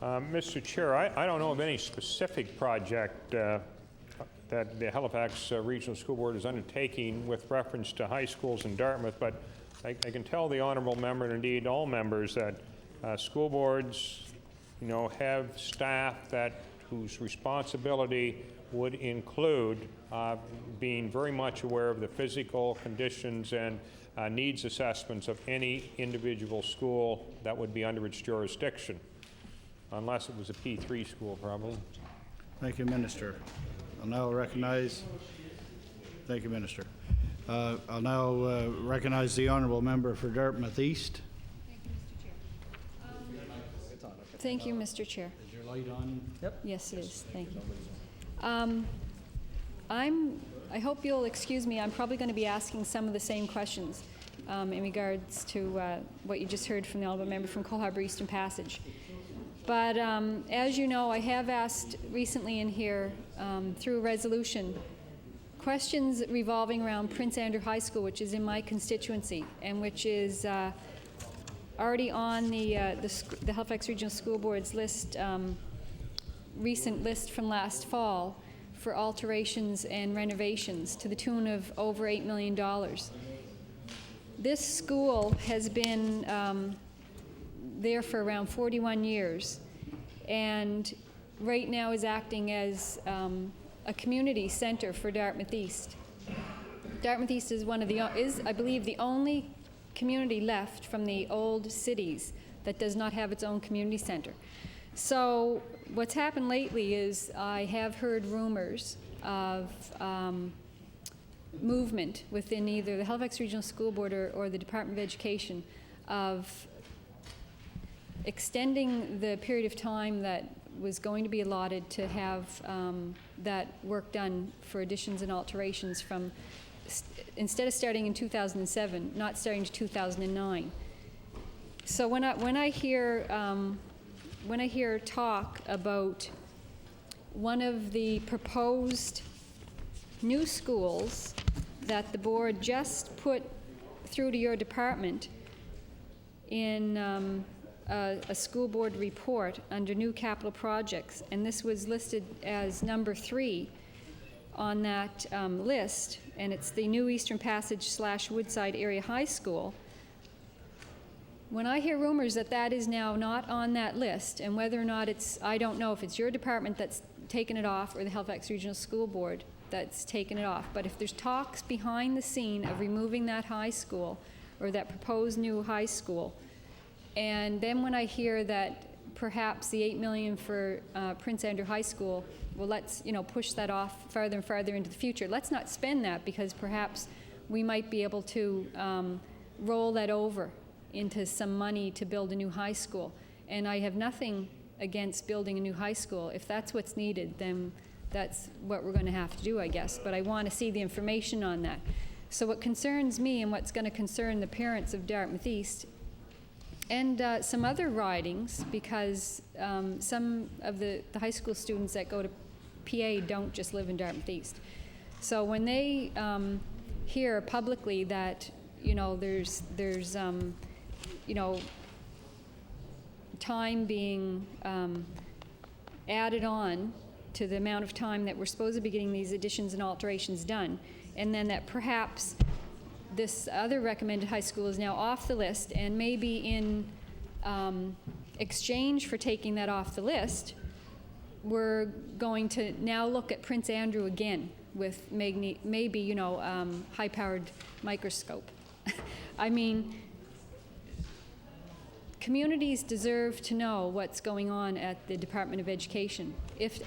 Mr. Chair, I don't know of any specific project that the Halifax Regional School Board is undertaking with reference to high schools in Dartmouth, but I can tell the honourable member, and indeed all members, that school boards, have staff whose responsibility would include being very much aware of the physical conditions and needs assessments of any individual school that would be under its jurisdiction, unless it was a P3 school, probably. Thank you, Minister. I'll now recognize. Thank you, Minister. I'll now recognize the honourable member for Dartmouth East. Thank you, Mr. Chair. Is your light on? Yep. Yes, it is. Thank you. I hope you'll excuse me. I'm probably going to be asking some of the same questions in regards to what you just heard from the honourable member from Cole Harbour Eastern Passage. But as you know, I have asked recently in here through a resolution questions revolving around Prince Andrew High School, which is in my constituency and which is already on the Halifax Regional School Board's list, recent list from last fall for alterations and renovations to the tune of over $8 million. This school has been there for around 41 years and right now is acting as a community center for Dartmouth East. Dartmouth East is I believe, the only community left from the old cities that does not have its own community center. So what's happened lately is I have heard rumors of movement within either the Halifax Regional School Board or the Department of Education of extending the period of time that was going to be allotted to have that work done for additions and alterations from instead of starting in 2007, not starting to 2009. So when I hear talk about one of the proposed new schools that the board just put through to your department in a school board report under new capital projects, and this was listed as number 3 on that list, and it's the new Eastern Passage / Woodside Area High School. When I hear rumors that that is now not on that list, and whether or not I don't know if it's your department that's taken it off or the Halifax Regional School Board that's taken it off, but if there's talks behind the scene of removing that high school or that proposed new high school, and then when I hear that perhaps the $8 million for Prince Andrew High School, well, let's push that off farther and farther into the future. Let's not spend that because perhaps we might be able to roll that over into some money to build a new high school. And I have nothing against building a new high school. If that's what's needed, then that's what we're going to have to do, I guess. But I want to see the information on that. So what concerns me and what's going to concern the parents of Dartmouth East and some other ridings, because some of the high school students that go to PA don't just live in Dartmouth East. So when they hear publicly that there's time being added on to the amount of time that we're supposed to be getting these additions and alterations done, and then that perhaps this other recommended high school is now off the list, and maybe in exchange for taking that off the list, we're going to now look at Prince Andrew again with maybe high-powered microscope. I mean, communities deserve to know what's going on at the Department of Education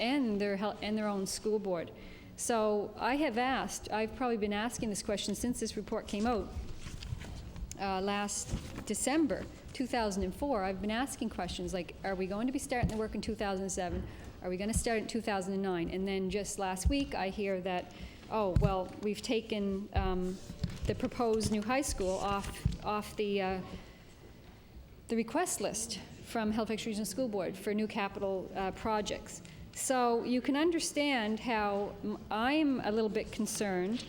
and their own school board. So I've probably been asking this question since this report came out last December 2004. I've been asking questions like, are we going to be starting the work in 2007? Are we going to start in 2009? And then just last week I hear that, oh, well, we've taken the proposed new high school off the request list from Halifax Regional School Board for new capital projects. So you can understand how I'm a little bit concerned,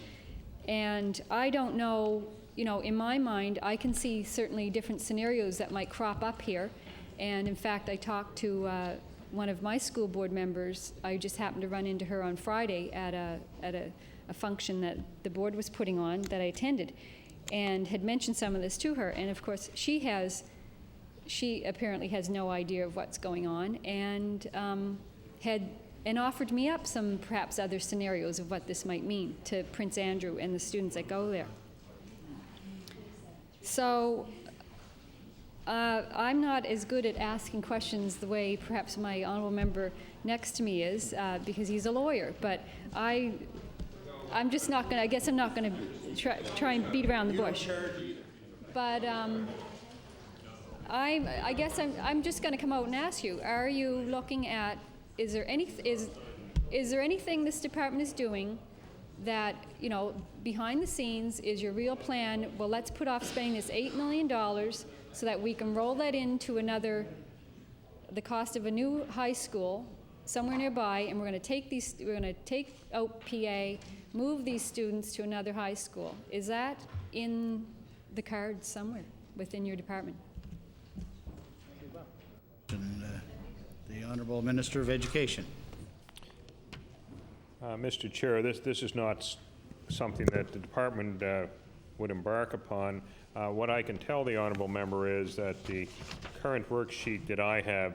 and I don't know, in my mind, I can see certainly different scenarios that might crop up here, And in fact, I talked to one of my school board members. I just happened to run into her on Friday at a function that the board was putting on that I attended, and had mentioned some of this to her. And of course, she apparently has no idea of what's going on, and offered me up some perhaps other scenarios of what this might mean to Prince Andrew and the students that go there. So I'm not as good at asking questions the way perhaps my honorable member next to me is, because he's a lawyer. But I'm just not going to, I guess I'm not going to try and beat around the bush. But I guess I'm just going to come out and ask you, are you looking at, is there anything this department is doing that, you know, behind the scenes is your real plan? Well, let's put off spending this $8 million so that we can roll that into the cost of a new high school somewhere nearby, and we're going to take out PA, move these students to another high school. Is that in the cards somewhere within your department? And the Honourable Minister of Education. Mr. Chair, this is not something that the department would embark upon. What I can tell the honourable member is that the current worksheet that I have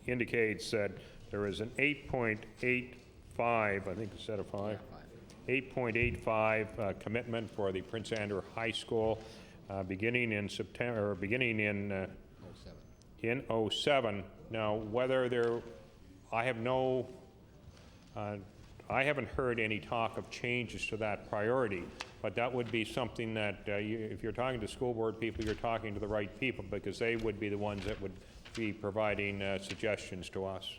indicates that there is an 8.85, I think instead of 5, 8.85 commitment for the Prince Andrew High School beginning in September, or beginning in 07. Now, whether there, I haven't heard any talk of changes to that priority, but that would be something that, if you're talking to school board people, you're talking to the right people, because they would be the ones that would be providing suggestions to us.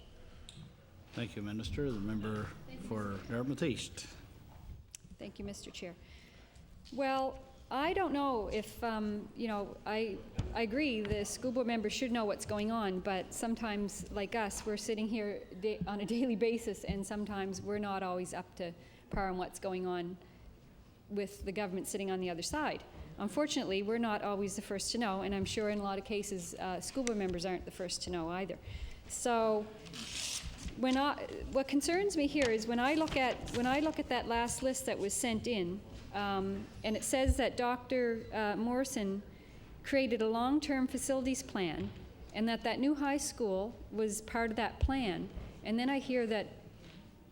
Thank you, Minister. The member for Dartmouth East. Thank you, Mr. Chair. Well, I don't know if, you know, I agree the school board members should know what's going on, but sometimes, like us, we're sitting here on a daily basis, and sometimes we're not always up to par on what's going on with the government sitting on the other side. Unfortunately, we're not always the first to know, and I'm sure in a lot of cases, school board members aren't the first to know either. So, what concerns me here is when I look at that last list that was sent in, and it says that Dr. Morrison created a long-term facilities plan, and that new high school was part of that plan. And then I hear that,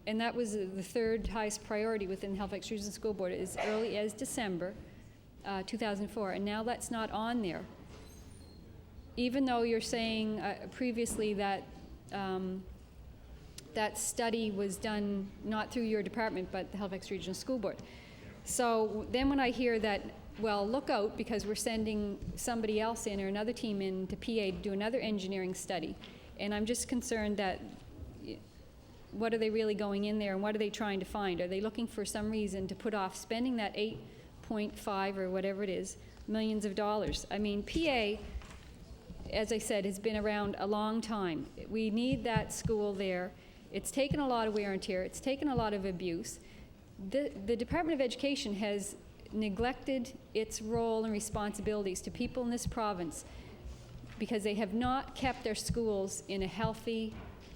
and that was the third highest priority within the Halifax Regional School Board, as early as December 2004, and now that's not on there. Even though you're saying previously that that study was done not through your department, but the Halifax Regional School Board. So then when I hear that, well, look out, because we're sending somebody else in or another team in to PA to do another engineering study, and I'm just concerned that what are they really going in there, and what are they trying to find? Are they looking for some reason to put off spending that 8.5 or whatever it is, millions of dollars? I mean, PA, as I said, has been around a long time. We need that school there. It's taken a lot of wear and tear. It's taken a lot of abuse. The Department of Education has neglected its role and responsibilities to people in this province because they have not kept their schools in a healthy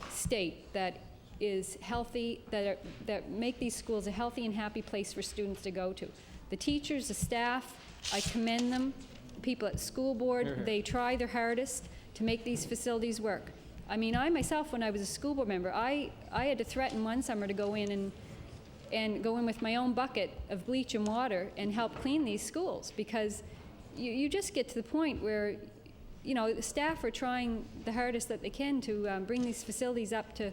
state that is healthy, that make these schools a healthy and happy place for students to go to. The teachers, the staff, I commend them. The people at the school board, they try their hardest to make these facilities work. I mean, I myself, when I was a school board member, I had to threaten one summer to go in and go in with my own bucket of bleach and water and help clean these schools, because you just get to the point where, you know, the staff are trying the hardest that they can to bring these facilities up to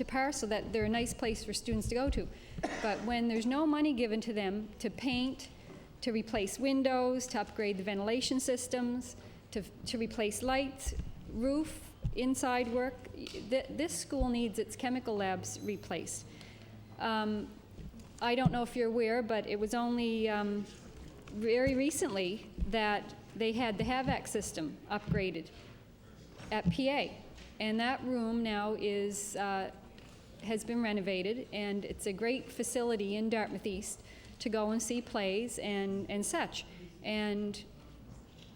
par so that they're a nice place for students to go to. But when there's no money given to them to paint, to replace windows, to upgrade the ventilation systems, to replace lights, roof, inside work, this school needs its chemical labs replaced. I don't know if you're aware, but it was only very recently that they had the HVAC system upgraded at PA. And that room now has been renovated, and it's a great facility in Dartmouth East to go and see plays and such. And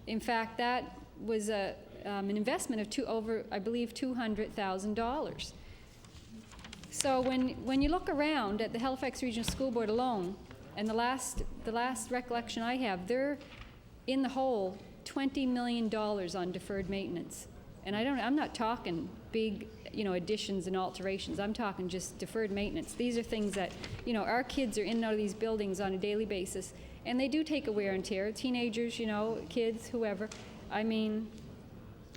in fact, was an investment of over, I believe, $200,000. So when you look around at the Halifax Regional School Board alone, and the last recollection I have, they're in the hole $20 million on deferred maintenance. And I'm not talking big, additions and alterations. I'm talking just deferred maintenance. These are things that, our kids are in and out of these buildings on a daily basis, and they do take a wear and tear. Teenagers, kids, whoever.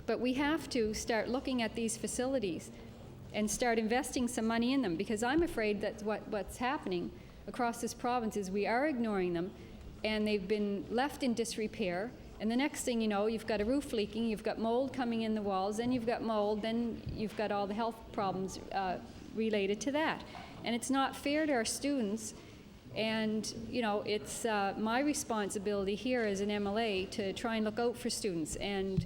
But we have to start looking at these facilities and start investing some money in them, because I'm afraid that what's happening across this province is we are ignoring them, and they've been left in disrepair. And the next thing you know, you've got a roof leaking, you've got mold coming in the walls, then you've got mold, then you've got all the health problems related to that. And it's not fair to our students. And, it's my responsibility here as an MLA to try and look out for students. And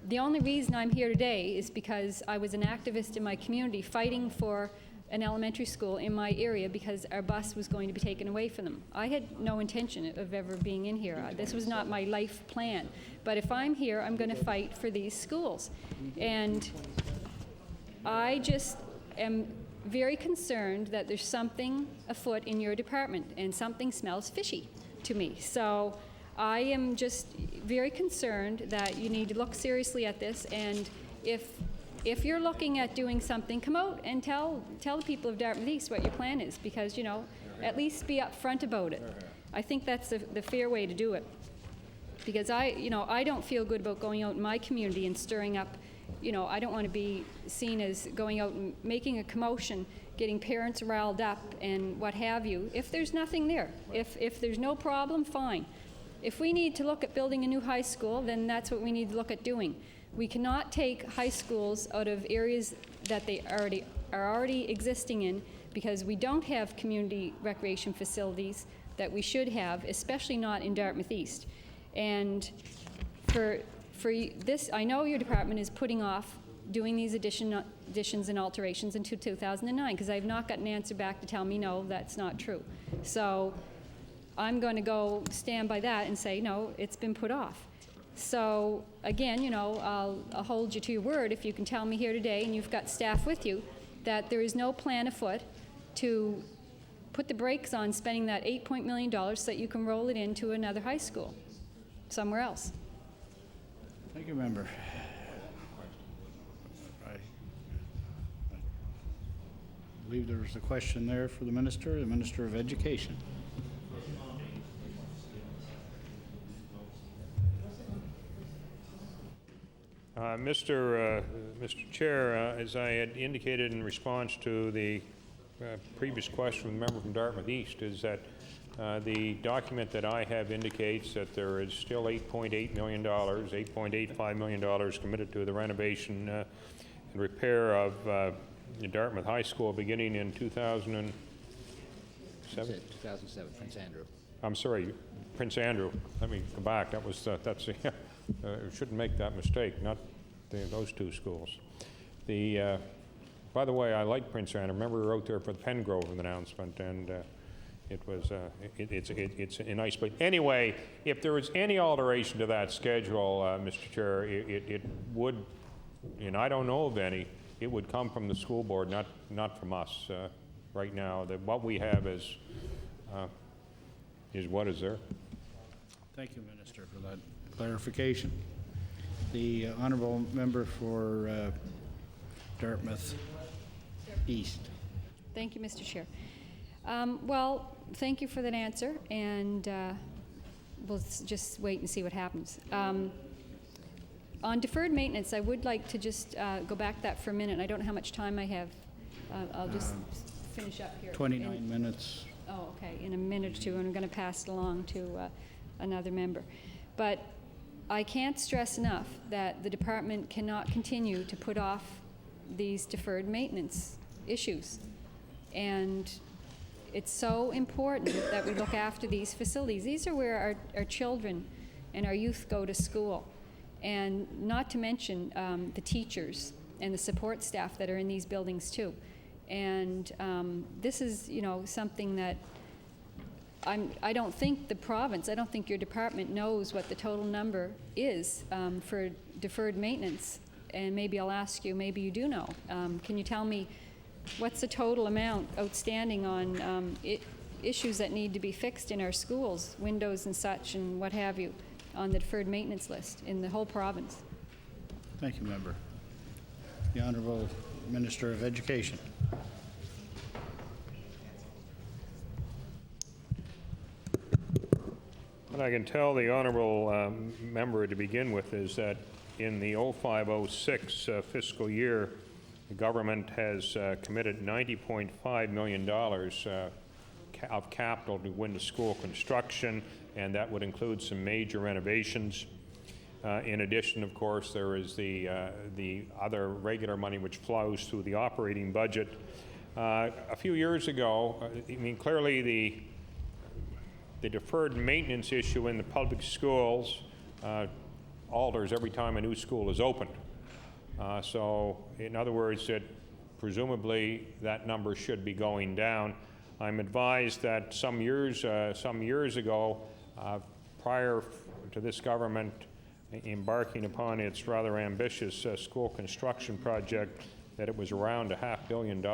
the only reason I'm here today is because I was an activist in my community fighting for an elementary school in my area because our bus was going to be taken away from them. I had no intention of ever being in here. This was not my life plan. But if I'm here, I'm going to fight for these schools. And I just am very concerned that there's something afoot in your department, and something smells fishy to me. So I am just very concerned that you need to look seriously at this, and if you're looking at doing something, come out and tell the people of Dartmouth East what your plan is, because, at least be upfront about it. I think that's the fair way to do it. Because I don't feel good about going out in my community and stirring up, I don't want to be seen as going out and making a commotion, getting parents riled up and what have you, if there's nothing there. If there's no problem, fine. If we need to look at building a new high school, then that's what we need to look at doing. We cannot take high schools out of areas that they are already existing in, because we don't have community recreation facilities that we should have, especially not in Dartmouth East. And for this, I know your department is putting off doing these additions and alterations until 2009, because I have not got an answer back to tell me, no, that's not true. So I'm going to go stand by that and say, no, it's been put off. So again, I'll hold you to your word if you can tell me here today, and you've got staff with you, that there is no plan afoot to put the brakes on spending that $8 million so that you can roll it into another high school somewhere else. Thank you, member. I believe there was a question there for the Minister of Education. Mr. Chair, as I had indicated in response to the previous question from the member from Dartmouth East, is that the document that I have indicates that there is still $8.8 million, $8.85 million committed to the renovation and repair of the Dartmouth High School beginning in 2007. 2007, Prince Andrew. I'm sorry, Prince Andrew. Let me go back. That was that's shouldn't make that mistake. Not those two schools. By the way, I like Prince Andrew. Remember, we were out there for the Pengrove announcement, and it was it's a nice place. Anyway, if there was any alteration to that schedule, Mr. Chair, it would, and I don't know of any, it would come from the school board, not from us. Right now, what we have is what is there. Thank you, Minister, for that clarification. The honourable member for Dartmouth East. Thank you, Mr. Chair. Well, thank you for that answer, and we'll just wait and see what happens. On deferred maintenance, I would like to just go back to that for a minute. I don't know how much time I have. I'll just finish up here. 29 minutes. Oh, okay, in a minute or two, and I'm going to pass it along to another member. But I can't stress enough that the department cannot continue to put off these deferred maintenance issues. And it's so important that we look after these facilities. These are where our children and our youth go to school. And not to mention the teachers and the support staff that are in these buildings too. And this is, something that I don't think the province, I don't think your department knows what the total number is for deferred maintenance. And maybe I'll ask you, maybe you do know. Can you tell me what's the total amount outstanding on issues that need to be fixed in our schools, windows and such and what have you, on the deferred maintenance list in the whole province? Thank you, member. The Honourable Minister of Education. What I can tell the honourable member to begin with is that in the 0506 fiscal year, the government has committed $90.5 million of capital to winter school construction, and that would include some major renovations. In addition, of course, there is the other regular money which flows through the operating budget. A few years ago, I mean, clearly the deferred maintenance issue in the public schools alters every time a new school is opened. So, in other words, that presumably that number should be going down. I'm advised that some years ago, prior to this government embarking upon its rather ambitious school construction project, that it was around $500 million.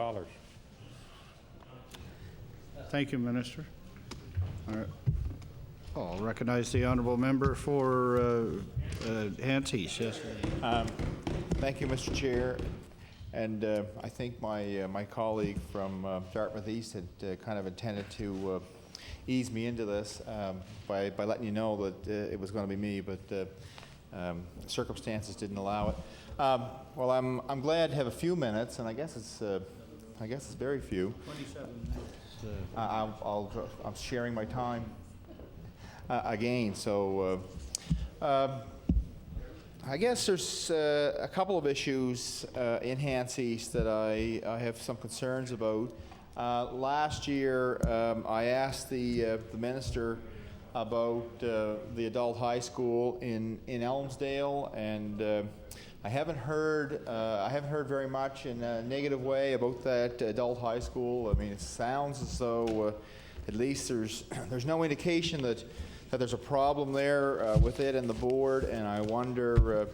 Thank you, Minister. All right. I'll recognize the honourable member for Hants East. Yes. Thank you, Mr. Chair. And I think my colleague from Dartmouth East had kind of intended to ease me into this by letting you know that it was going to be me, but circumstances didn't allow it. Well, I'm glad to have a few minutes, and I guess it's very few. 27 minutes. I'm sharing my time again, so I guess there's a couple of issues in Hants East that I have some concerns about. Last year, I asked the minister about the adult high school in Elmsdale, and I haven't heard very much in a negative way about that adult high school. I mean, it sounds as though at least there's no indication that there's a problem there with it and the board, and I wonder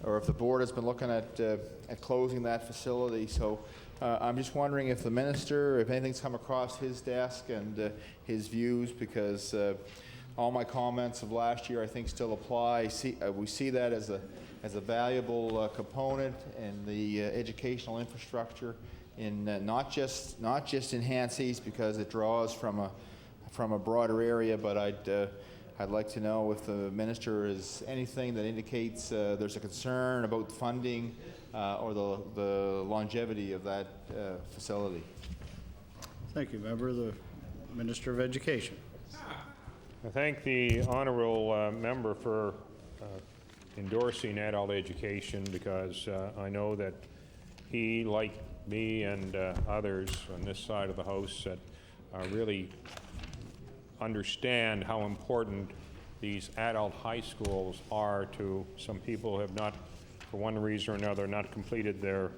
or if the board has been looking at closing that facility. So I'm just wondering if the minister, if anything's come across his desk and his views, because all my comments of last year I think still apply. We see that as a valuable component in the educational infrastructure in not just in Hants East, because it draws from a broader area, but I'd like to know if the minister is anything that indicates there's a concern about funding or the longevity of that facility. Thank you, member. The Minister of Education. I thank the honourable member for endorsing adult education, because I know that he, like me and others on this side of the House, that really understand how important these adult high schools are to some people who have not, for one reason or another, not completed their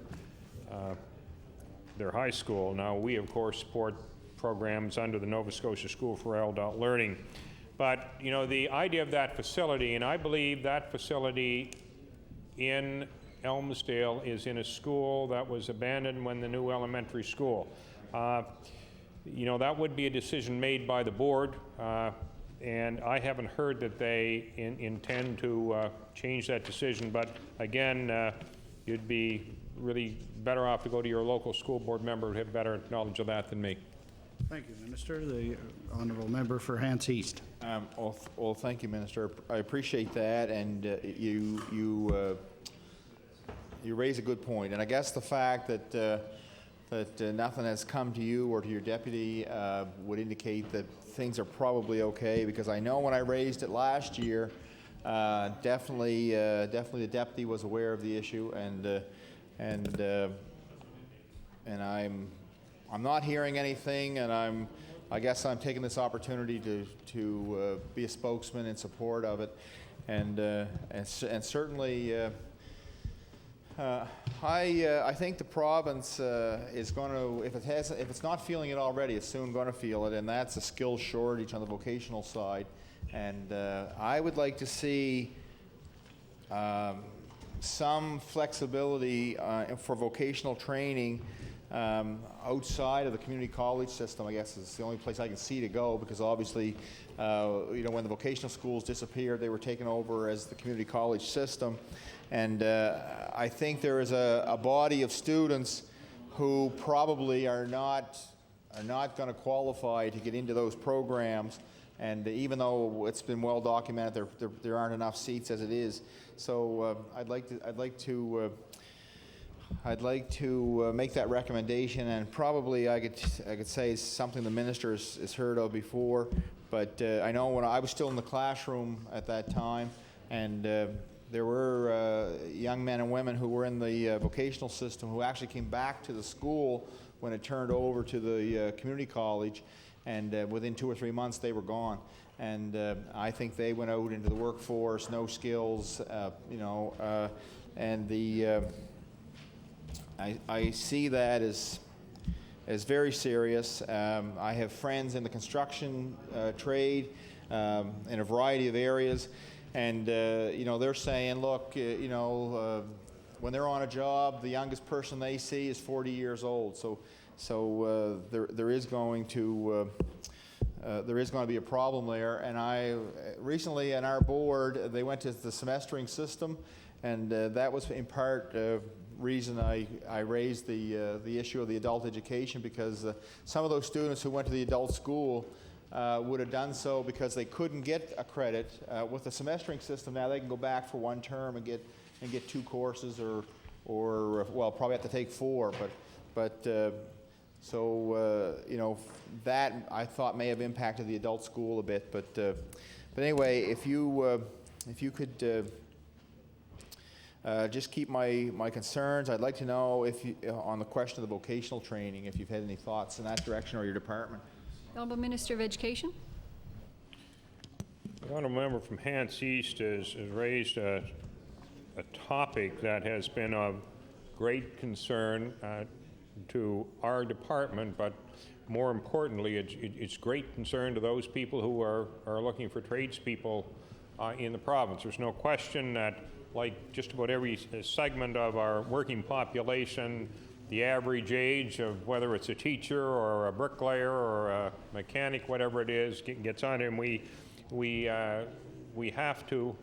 high school. Now, we of course support programs under the Nova Scotia School for Adult Learning, but you know, the idea of that facility, and I believe that facility in Elmsdale is in a school that was abandoned when the new elementary school. You know, that would be a decision made by the board, and I haven't heard that they intend to change that decision. But again, you'd be really better off to go to your local school board member who have better knowledge of that than me. Thank you, Minister. The honourable member for Hants East. Well, thank you, Minister. I appreciate that, and you raise a good point. And I guess the fact that nothing has come to you or to your deputy would indicate that things are probably okay, because I know when I raised it last year, definitely the deputy was aware of the issue, and I'm not hearing anything, and I guess I'm taking this opportunity to be a spokesman in support of it, and certainly I think the province is going to, if it's not feeling it already, it's soon going to feel it, and that's a skill shortage on the vocational side. And I would like to see some flexibility for vocational training outside of the community college system. I guess is the only place I can see to go, because obviously, when the vocational schools disappeared, they were taken over as the community college system. And I think there is a body of students who probably are not going to qualify to get into those programs. And even though it's been well documented, there aren't enough seats as it is. So I'd like to make that recommendation, and probably I could say it's something the minister has heard of before. But I know when I was still in the classroom at that time, and there were young men and women who were in the vocational system who actually came back to the school when it turned over to the community college, and within 2 or 3 months they were gone. And I think they went out into the workforce, no skills, and I see that as very serious. I have friends in the construction trade in a variety of areas. And, they're saying, look, when they're on a job, the youngest person they see is 40 years old. So there is going to be a problem there. And I recently, in our board, they went to the semestering system, and that was in part reason I raised the issue of the adult education, because some of those students who went to the adult school would have done so because they couldn't get a credit. With the semestering system now, they can go back for one term and get 2 courses, or probably have to take 4. But that I thought may have impacted the adult school a bit. But anyway, if you could just keep my concerns. I'd like to know on the question of the vocational training, if you've had any thoughts in that direction, or your department. The Honourable Minister of Education. The honourable member from Hants East has raised a topic that has been of great concern to our department, but more importantly, it's great concern to those people who are looking for tradespeople in the province. There's no question that, like just about every segment of our working population, the average age of whether it's a teacher or a bricklayer or a mechanic, whatever it is, gets on, and we have to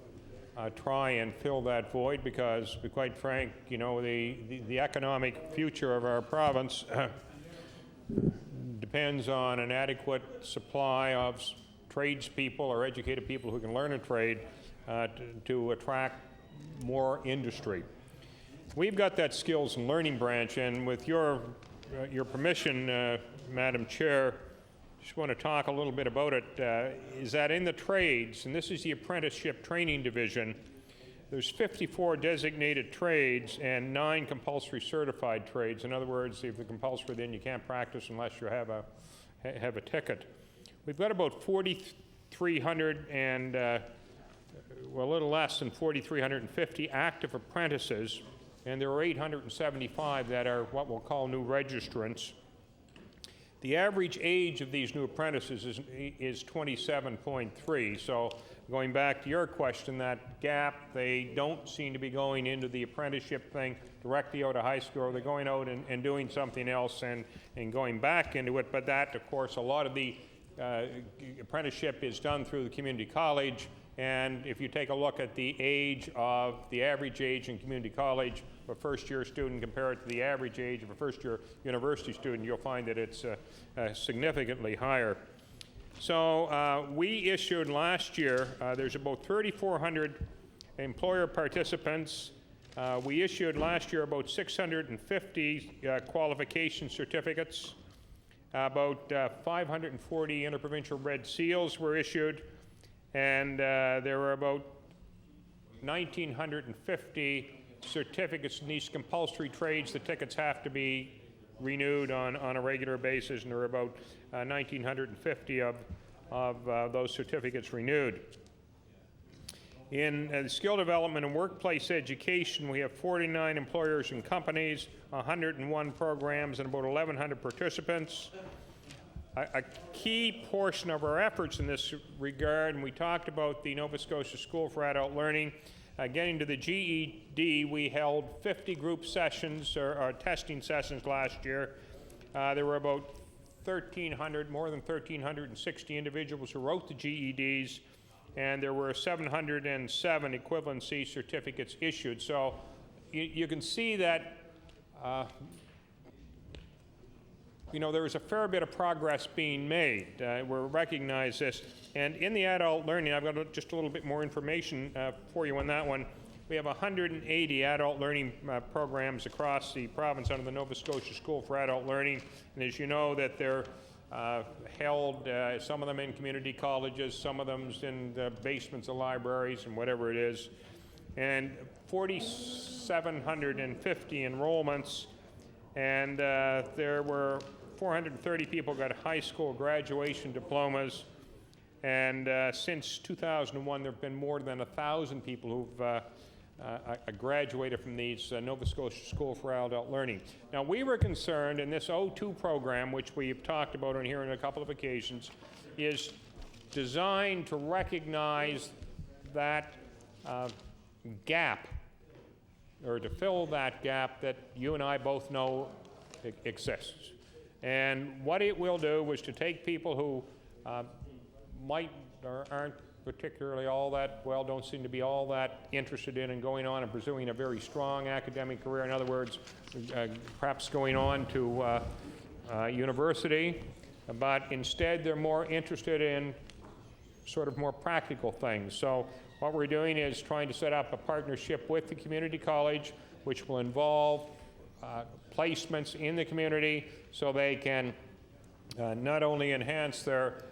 try and fill that void, because, to be quite frank, the economic future of our province depends on an adequate supply of tradespeople or educated people who can learn a trade to attract more industry. We've got that skills and learning branch, and with your permission, Madam Chair, just want to talk a little bit about it. Is that in the trades, and this is the apprenticeship training division, there's 54 designated trades and 9 compulsory certified trades. In other words, if they're compulsory, then you can't practice unless you have a ticket. We've got about 4,300 and a little less than 4,350 active apprentices, and there are 875 that are what we'll call new registrants. The average age of these new apprentices is 27.3. So going back to your question, that gap, they don't seem to be going into the apprenticeship thing directly out of high school. They're going out and doing something else and going back into it. But that, of course, a lot of the apprenticeship is done through the community college. And if you take a look at the average age in community college of a first-year student compared to the average age of a first-year university student, you'll find that it's significantly higher. So we issued last year, there's about 3,400 employer participants. We issued last year about 650 qualification certificates. About 540 interprovincial red seals were issued. And there were about 1,950 certificates in these compulsory trades. The tickets have to be renewed on a regular basis, and there are about 1,950 of those certificates renewed. In skill development and workplace education, we have 49 employers and companies, 101 programs, and about 1,100 participants. A key portion of our efforts in this regard, and we talked about the Nova Scotia School for Adult Learning, getting to the GED, we held 50 group sessions or testing sessions last year. There were about 1,300, more than 1,360 individuals who wrote the GEDs, and there were 707 equivalency certificates issued. So you can see that there is a fair bit of progress being made. We recognize this. And in the adult learning, I've got just a little bit more information for you on that one. We have 180 adult learning programs across the province under the Nova Scotia School for Adult Learning. And as you know, that they're held, some of them in community colleges, some of them in the basements of libraries and whatever it is. And 4,750 enrollments, and there were 430 people got high school graduation diplomas, and since 2001 there have been more than 1,000 people who've graduated from these Nova Scotia School for Adult Learning. Now, we were concerned in this O2 program, which we've talked about on here on a couple of occasions, is designed to recognize that gap, or to fill that gap that you and I both know exists. And what it will do is to take people who might or aren't particularly all that, well, don't seem to be all that interested in and going on and pursuing a very strong academic career. In other words, perhaps going on to university, but instead they're more interested in sort of more practical things. So what we're doing is trying to set up a partnership with the community college, which will involve placements in the community so they can not only enhance their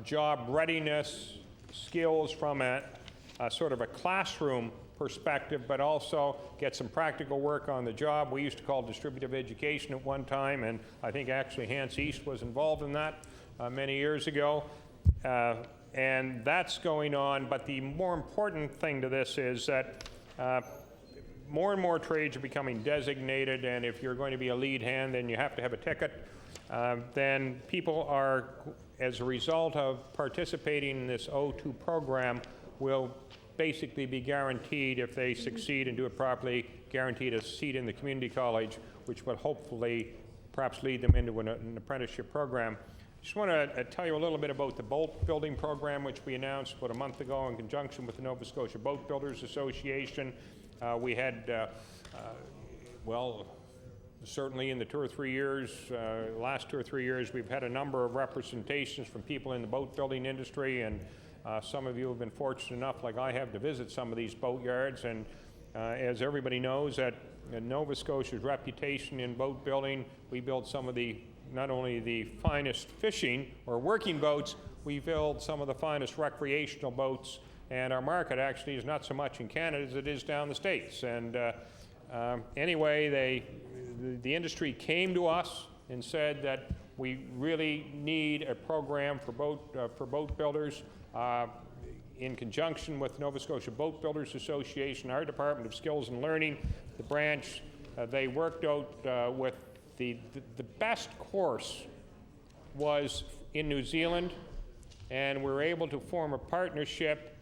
job readiness skills from a sort of a classroom perspective, but also get some practical work on the job. We used to call distributive education at one time, and I think actually Hans East was involved in that many years ago. And that's going on, but the more important thing to this is that more and more trades are becoming designated, and if you're going to be a lead hand, then you have to have a ticket. Then people are, as a result of participating in this O2 program, will basically be guaranteed, if they succeed and do it properly, guaranteed a seat in the community college, which will hopefully perhaps lead them into an apprenticeship program. Just want to tell you a little bit about the boat building program, which we announced about a month ago in conjunction with the Nova Scotia Boat Builders Association. We had, well, certainly in the 2 or 3 years, last 2 or 3 years, we've had a number of representations from people in the boat building industry, and some of you have been fortunate enough, like I have, to visit some of these boat yards. And as everybody knows, that Nova Scotia's reputation in boat building, we build some of the, not only the finest fishing or working boats, we build some of the finest recreational boats, and our market actually is not so much in Canada as it is down the States. And anyway, the industry came to us and said that we really need a program for boat builders. In conjunction with Nova Scotia Boat Builders Association, our Department of Skills and Learning, the branch, they worked out with the best course was in New Zealand, and we were able to form a partnership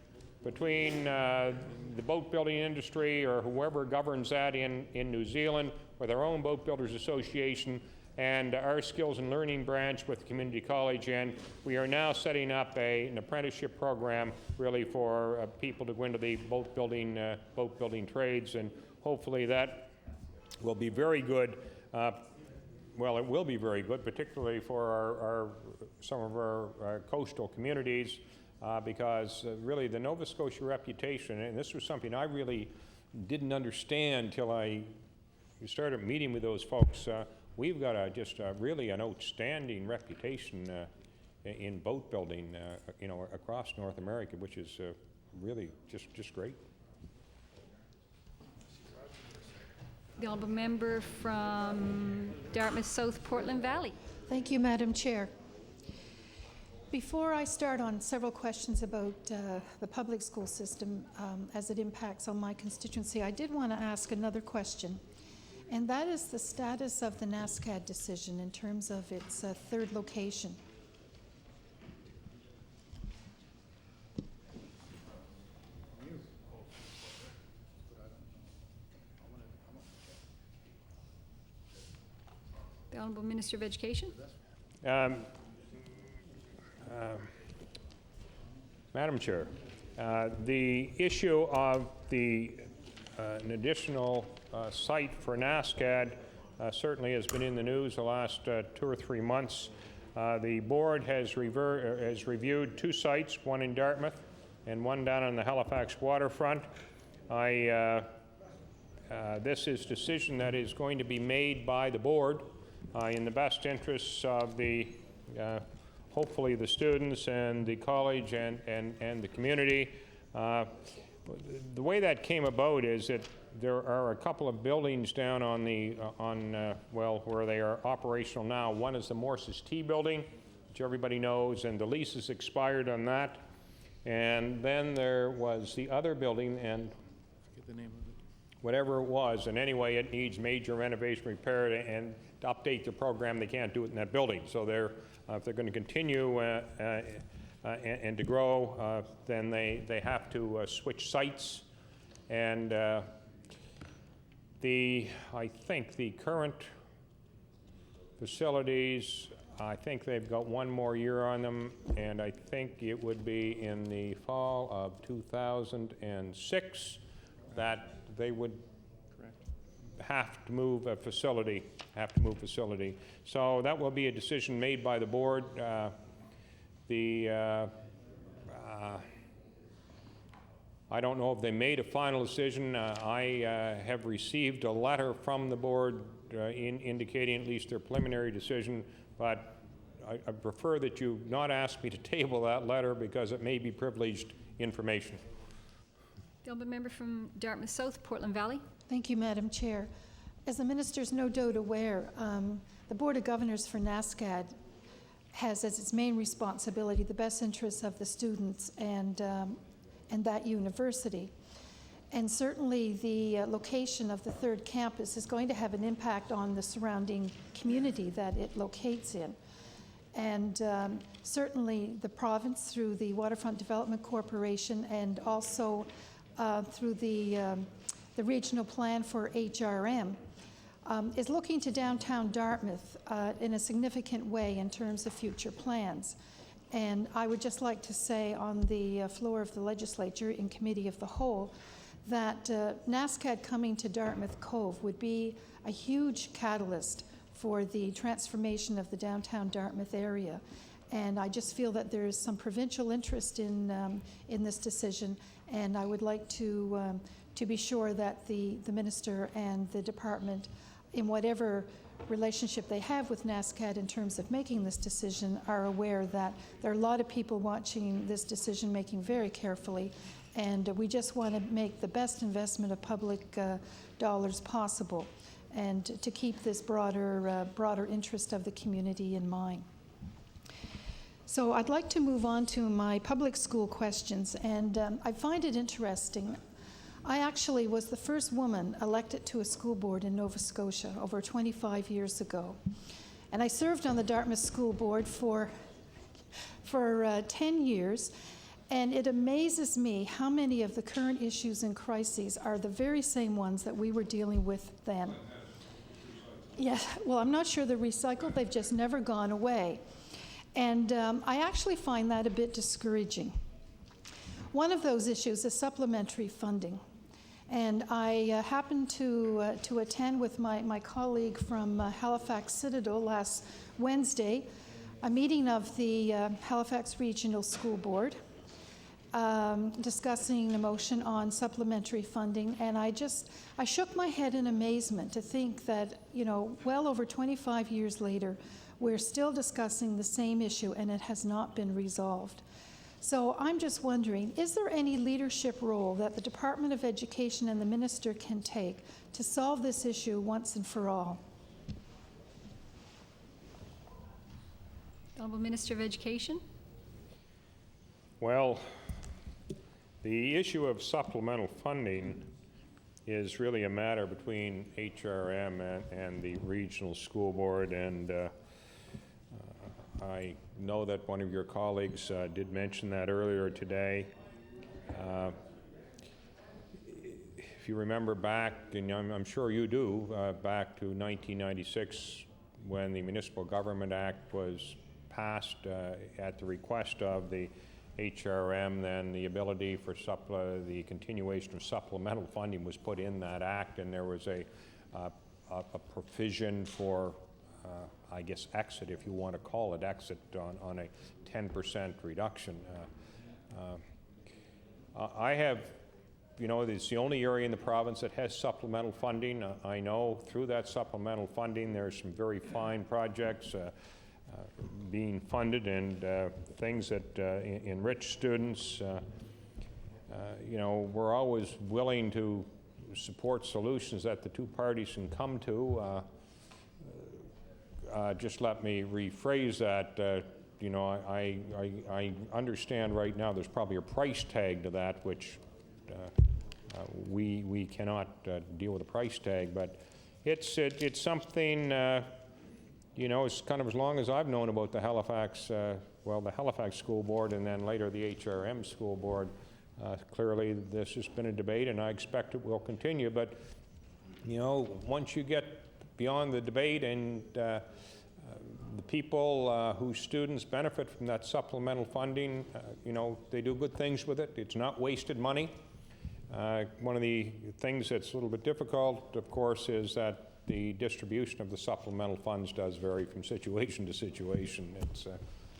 between the boat building industry or whoever governs that in New Zealand with our own Boat Builders Association and our Skills and Learning branch with the community college. And we are now setting up an apprenticeship program really for people to go into the boat building trades, and hopefully that will be very good. Well, it will be very good, particularly for some of our coastal communities, because really the Nova Scotia reputation, and this was something I really didn't understand till I started meeting with those folks. We've got just really an outstanding reputation in boat building, across North America, which is really just great. The honourable member from Dartmouth South Portland Valley. Thank you, Madam Chair. Before I start on several questions about the public school system as it impacts on my constituency, I did want to ask another question, and that is the status of the NASCAD decision in terms of its third location. The Honourable Minister of Education. Madam Chair, the issue of an additional site for NASCAD certainly has been in the news the last 2 or 3 months. The board has reviewed 2 sites, one in Dartmouth and one down on the Halifax waterfront. This is a decision that is going to be made by the board in the best interests of the hopefully the students and the college and the community. The way that came about is that there are a couple of buildings down on the well, where they are operational now. One is the Morse's Tea building, which everybody knows, and the lease is expired on that. And then there was the other building, and I forget the name of it. Whatever it was, and anyway, it needs major renovation, repair, and to update the program. They can't do it in that building, so they're if they're going to continue and to grow, then they have to switch sites. And I think the current facilities, I think they've got 1 more year on them, and I think it would be in the fall of 2006 that they would have to move a facility, So that will be a decision made by the board. I don't know if they made a final decision. I have received a letter from the board indicating at least their preliminary decision, but I prefer that you not ask me to table that letter because it may be privileged information. The Honourable Member from Dartmouth South, Portland Valley. Thank you, Madam Chair. As the Minister is no doubt aware, the Board of Governors for NASCAD has as its main responsibility the best interests of the students and that university. And certainly the location of the third campus is going to have an impact on the surrounding community that it locates in. And certainly the province, through the Waterfront Development Corporation and also through the regional plan for HRM, is looking to downtown Dartmouth in a significant way in terms of future plans. And I would just like to say on the floor of the legislature in Committee of the Whole that NASCAD coming to Dartmouth Cove would be a huge catalyst for the transformation of the downtown Dartmouth area. And I just feel that there is some provincial interest in this decision, and I would like to be sure that the Minister and the Department, in whatever relationship they have with NASCAD in terms of making this decision, are aware that there are a lot of people watching this decision making very carefully, and we just want to make the best investment of public dollars possible and to keep this broader interest of the community in mind. So I'd like to move on to my public school questions, and I find it interesting. I actually was the first woman elected to a school board in Nova Scotia over 25 years ago. And I served on the Dartmouth School Board for 10 years, and it amazes me how many of the current issues and crises are the very same ones that we were dealing with then. Yeah, well, I'm not sure they're recycled, they've just never gone away. And I actually find that a bit discouraging. One of those issues is supplementary funding. And I happened to attend with my colleague from Halifax Citadel last Wednesday a meeting of the Halifax Regional School Board discussing a motion on supplementary funding, and I shook my head in amazement to think that, well over 25 years later, we're still discussing the same issue and it has not been resolved. So I'm just wondering, is there any leadership role that the Department of Education and the Minister can take to solve this issue once and for all? The Honourable Minister of Education. Well, the issue of supplemental funding is really a matter between HRM and the regional school board, and I know that one of your colleagues did mention that earlier today. If you remember back, and I'm sure you do, back to 1996 when the Municipal Government Act was passed at the request of the HRM, then the ability for the continuation of supplemental funding was put in that act, and there was a provision for, I guess, exit, if you want to call it exit, on a 10% reduction. I have, it's the only area in the province that has supplemental funding. I know through that supplemental funding there's some very fine projects being funded, and things that enrich students. We're always willing to support solutions that the two parties can come to. Just let me rephrase that. I understand right now there's probably a price tag to that, which we cannot deal with a price tag, but it's something. It's kind of as long as I've known about the Halifax, the Halifax School Board, and then later the HRM School Board. Clearly, this has been a debate, and I expect it will continue. But once you get beyond the debate, and the people whose students benefit from that supplemental funding, they do good things with it. It's not wasted money. One of the things that's a little bit difficult, of course, is that the distribution of the supplemental funds does vary from situation to situation.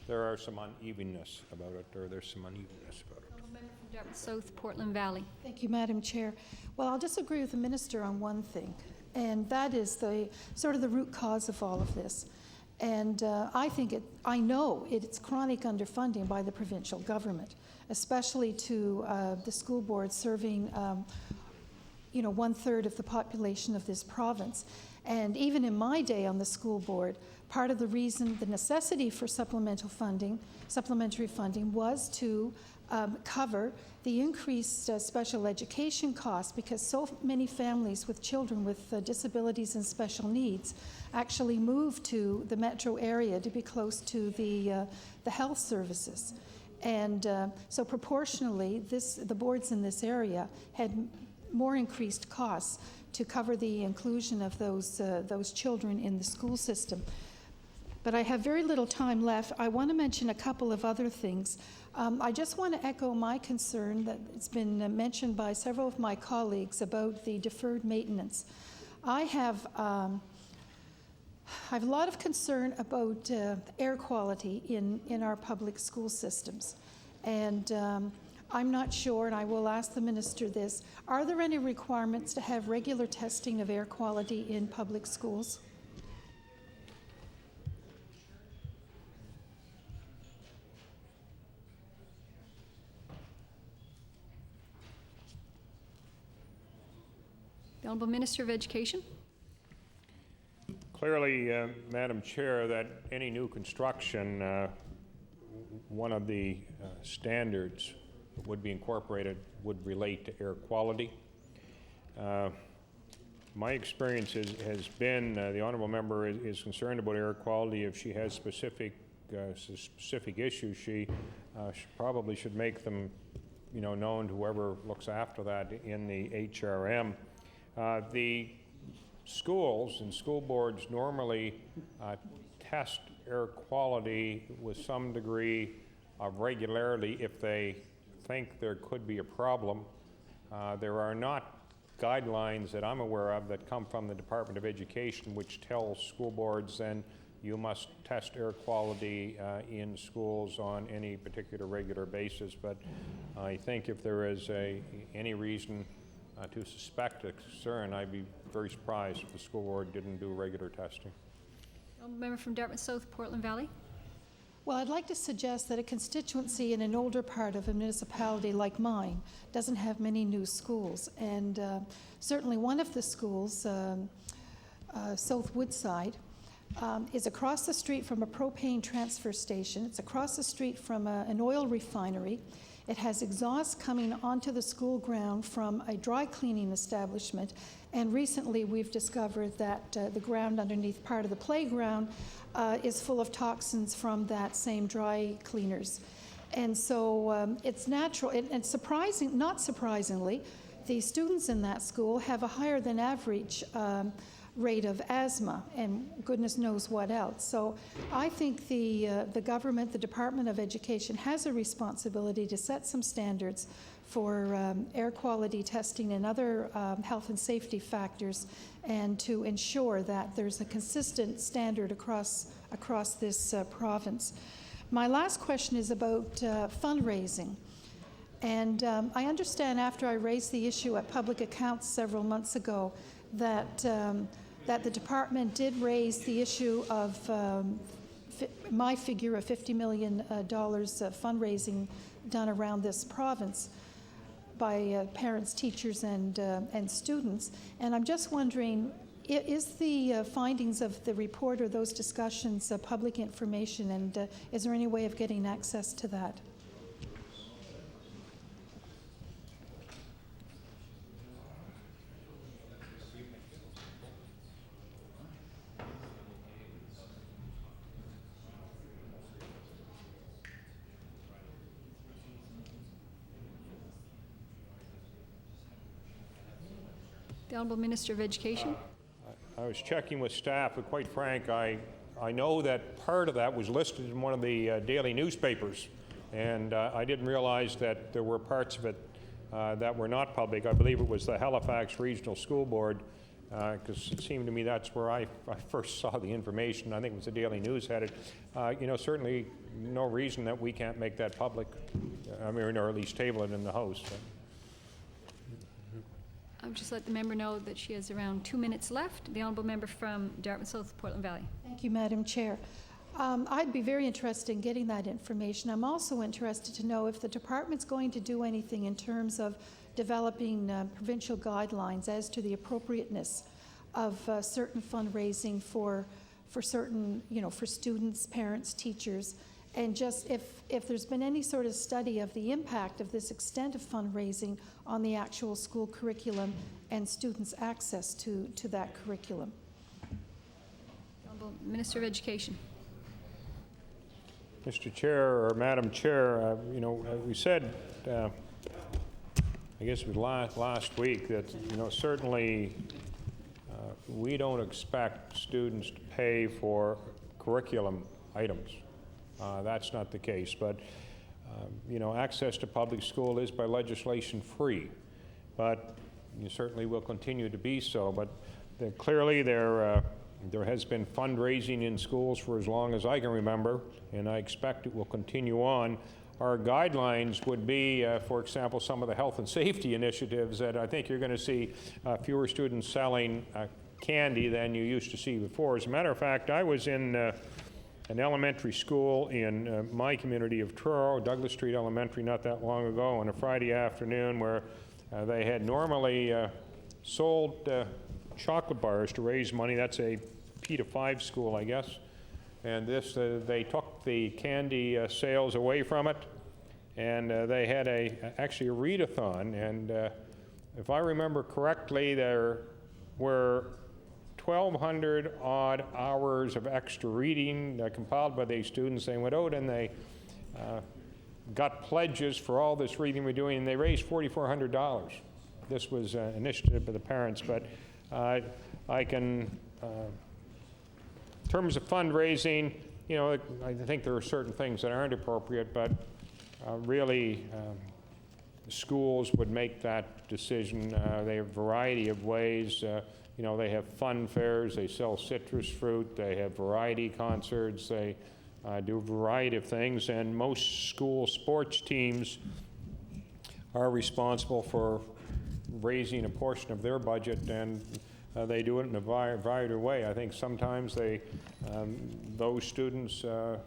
There are some unevenness about it, or there's some unevenness about it. Member from Dartmouth South, Portland Valley. Thank you, Madam Chair. Well, I'll disagree with the minister on one thing, and that is the root cause of all of this. And I know it's chronic underfunding by the provincial government, especially to the school board serving 1/3 of the population of this province. And even in my day on the school board, part of the reason, the necessity for supplementary funding was to cover the increased special education costs, because so many families with children with disabilities and special needs actually moved to the metro area to be close to the health services. And so proportionally, the boards in this area had more increased costs to cover the inclusion of those children in the school system. But I have very little time left. I want to mention a couple of other things. I just want to echo my concern that it's been mentioned by several of my colleagues about the deferred maintenance. I have a lot of concern about air quality in our public school systems. And I'm not sure, and I will ask the minister this, are there any requirements to have regular testing of air quality in public schools? The Honourable Minister of Education. Clearly, Madam Chair, that any new construction, one of the standards that would be incorporated would relate to air quality. My experience has been the honourable member is concerned about air quality. If she has specific issues, she probably should make them known to whoever looks after that in the HRM. The schools and school boards normally test air quality with some degree of regularity if they think there could be a problem. There are not guidelines that I'm aware of that come from the Department of Education which tell school boards then you must test air quality in schools on any particular regular basis. But I think if there is any reason to suspect a concern, I'd be very surprised if the school board didn't do regular testing. Member from Dartmouth South, Portland Valley. Well, I'd like to suggest that a constituency in an older part of a municipality like mine doesn't have many new schools. And certainly one of the schools, South Woodside, is across the street from a propane transfer station. It's across the street from an oil refinery. It has exhaust coming onto the school ground from a dry cleaning establishment. And recently we've discovered that the ground underneath part of the playground is full of toxins from that same dry cleaners. And so it's natural, and not surprisingly, the students in that school have a higher than average rate of asthma and goodness knows what else. So I think the government, the Department of Education, has a responsibility to set some standards for air quality testing and other health and safety factors, and to ensure that there's a consistent standard across this province. My last question is about fundraising. And I understand after I raised the issue at Public Accounts several months ago that the department did raise the issue of my figure of $50 million fundraising done around this province by parents, teachers, and students. And I'm just wondering, is the findings of the report or those discussions public information, and is there any way of getting access to that? The Honourable Minister of Education. I was checking with staff, but quite frank, I know that part of that was listed in one of the daily newspapers, and I didn't realize that there were parts of it that were not public. I believe it was the Halifax Regional School Board, because it seemed to me that's where I first saw the information. I think it was the Daily News had it. Certainly no reason that we can't make that public, or at least table it in the House. I'll just let the member know that she has around 2 minutes left. The honourable member from Dartmouth South, Portland Valley. Thank you, Madam Chair. I'd be very interested in getting that information. I'm also interested to know if the department's going to do anything in terms of developing provincial guidelines as to the appropriateness of certain fundraising for certain, for students, parents, teachers, and just if there's been any sort of study of the impact of this extent of fundraising on the actual school curriculum and students' access to that curriculum. Honourable Minister of Education. Mr. Chair, or Madam Chair, we said, I guess it was last week, that certainly we don't expect students to pay for curriculum items. That's not the case, but access to public school is by legislation free, but you certainly will continue to be so. But clearly there has been fundraising in schools for as long as I can remember, and I expect it will continue on. Our guidelines would be, for example, some of the health and safety initiatives that I think you're going to see fewer students selling candy than you used to see before. As a matter of fact, I was in an elementary school in my community of Truro, Douglas Street Elementary, not that long ago, on a Friday afternoon, where they had normally sold chocolate bars to raise money. That's a P to 5 school, I guess. And this, they took the candy sales away from it, and they had actually a readathon. And if I remember correctly, there were 1,200 odd hours of extra reading compiled by these students. They went out and they got pledges for all this reading we're doing, and they raised $4,400. This was an initiative by the parents, but I can, in terms of fundraising, I think there are certain things that aren't appropriate, but really schools would make that decision. They have a variety of ways. They have fun fairs, they sell citrus fruit, they have variety concerts, they do a variety of things, and most school sports teams are responsible for raising a portion of their budget, and they do it in a variety of ways. I think sometimes those students, I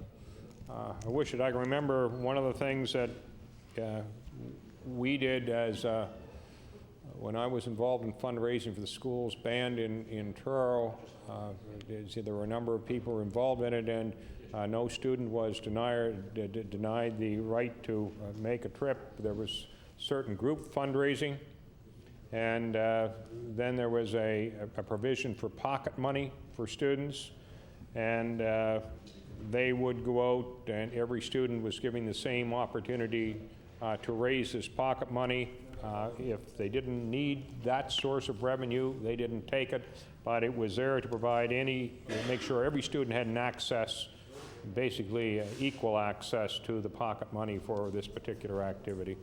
wish that I can remember one of the things that we did as when I was involved in fundraising for the school's band in Truro, there were a number of people involved in it, and no student was denied the right to make a trip. There was certain group fundraising, and then there was a provision for pocket money for students, and they would go out, and every student was given the same opportunity to raise this pocket money. If they didn't need that source of revenue, they didn't take it, but it was there to provide make sure every student had an access, basically equal access to the pocket money for this particular activity.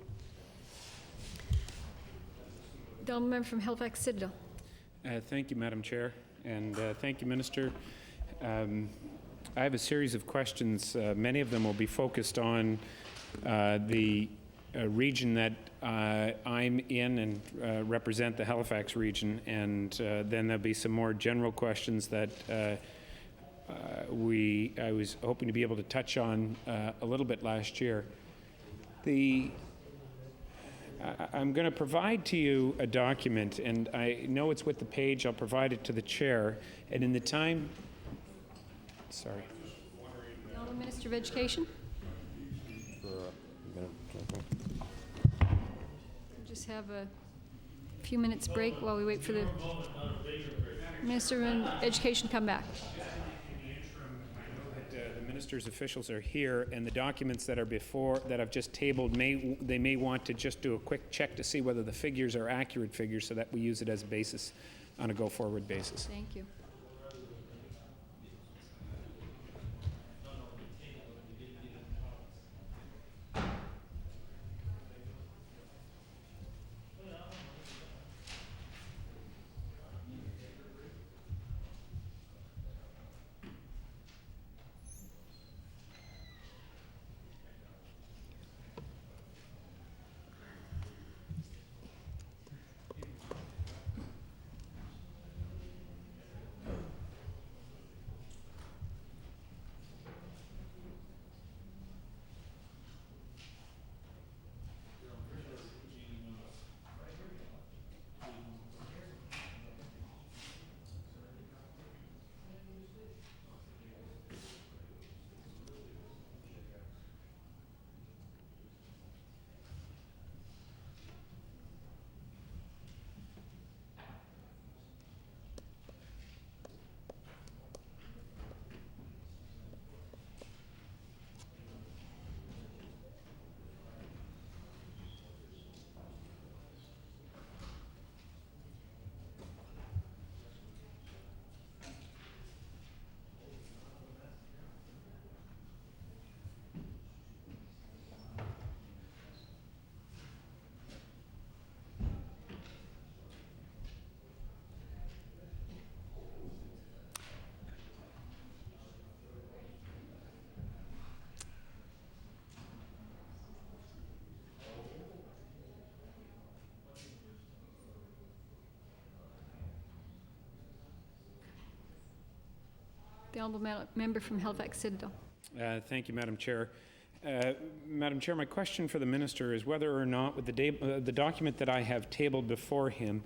The honourable member from Halifax Citadel. Thank you, Madam Chair, and thank you, Minister. I have a series of questions. Many of them will be focused on the region that I'm in and represent the Halifax region, and then there'll be some more general questions that I was hoping to be able to touch on a little bit last year. I'm going to provide to you a document, and I know it's with the page. I'll provide it to the chair, and in the time. Sorry. The honourable Minister of Education. Just have a few minutes break while we wait for the Minister of Education to come back. The minister's officials are here, and the documents that are that I've just tabled they may want to just do a quick check to see whether the figures are accurate figures, so that we use it as a basis on a go-forward basis. Thank you. The honourable member from Halifax Citadel. Thank you, Madam Chair. Madam Chair, my question for the minister is whether or not, with the document that I have tabled before him,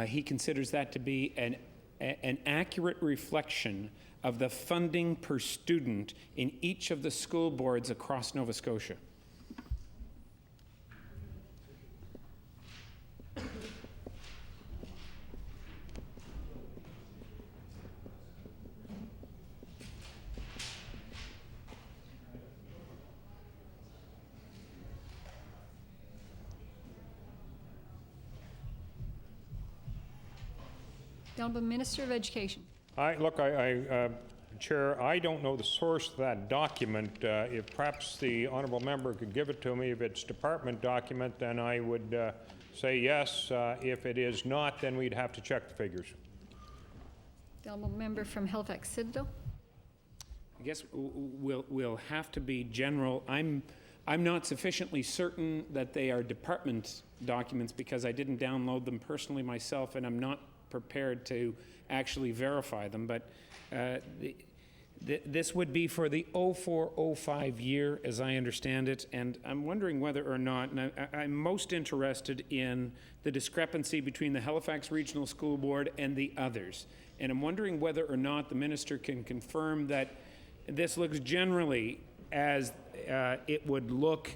he considers that to be an accurate reflection of the funding per student in each of the school boards across Nova Scotia. The Honourable Minister of Education. Chair, I don't know the source of that document. If perhaps the honourable member could give it to me. If it's department document, then I would say yes. If it is not, then we'd have to check the figures. The honourable member from Halifax Citadel. I guess we'll have to be general. I'm not sufficiently certain that they are department documents because I didn't download them personally myself, and I'm not prepared to actually verify them. But This would be for the 04-05 year, as I understand it, and I'm wondering whether or not, and I'm most interested in the discrepancy between the Halifax Regional School Board and the others. And I'm wondering whether or not the minister can confirm that this looks generally as it would look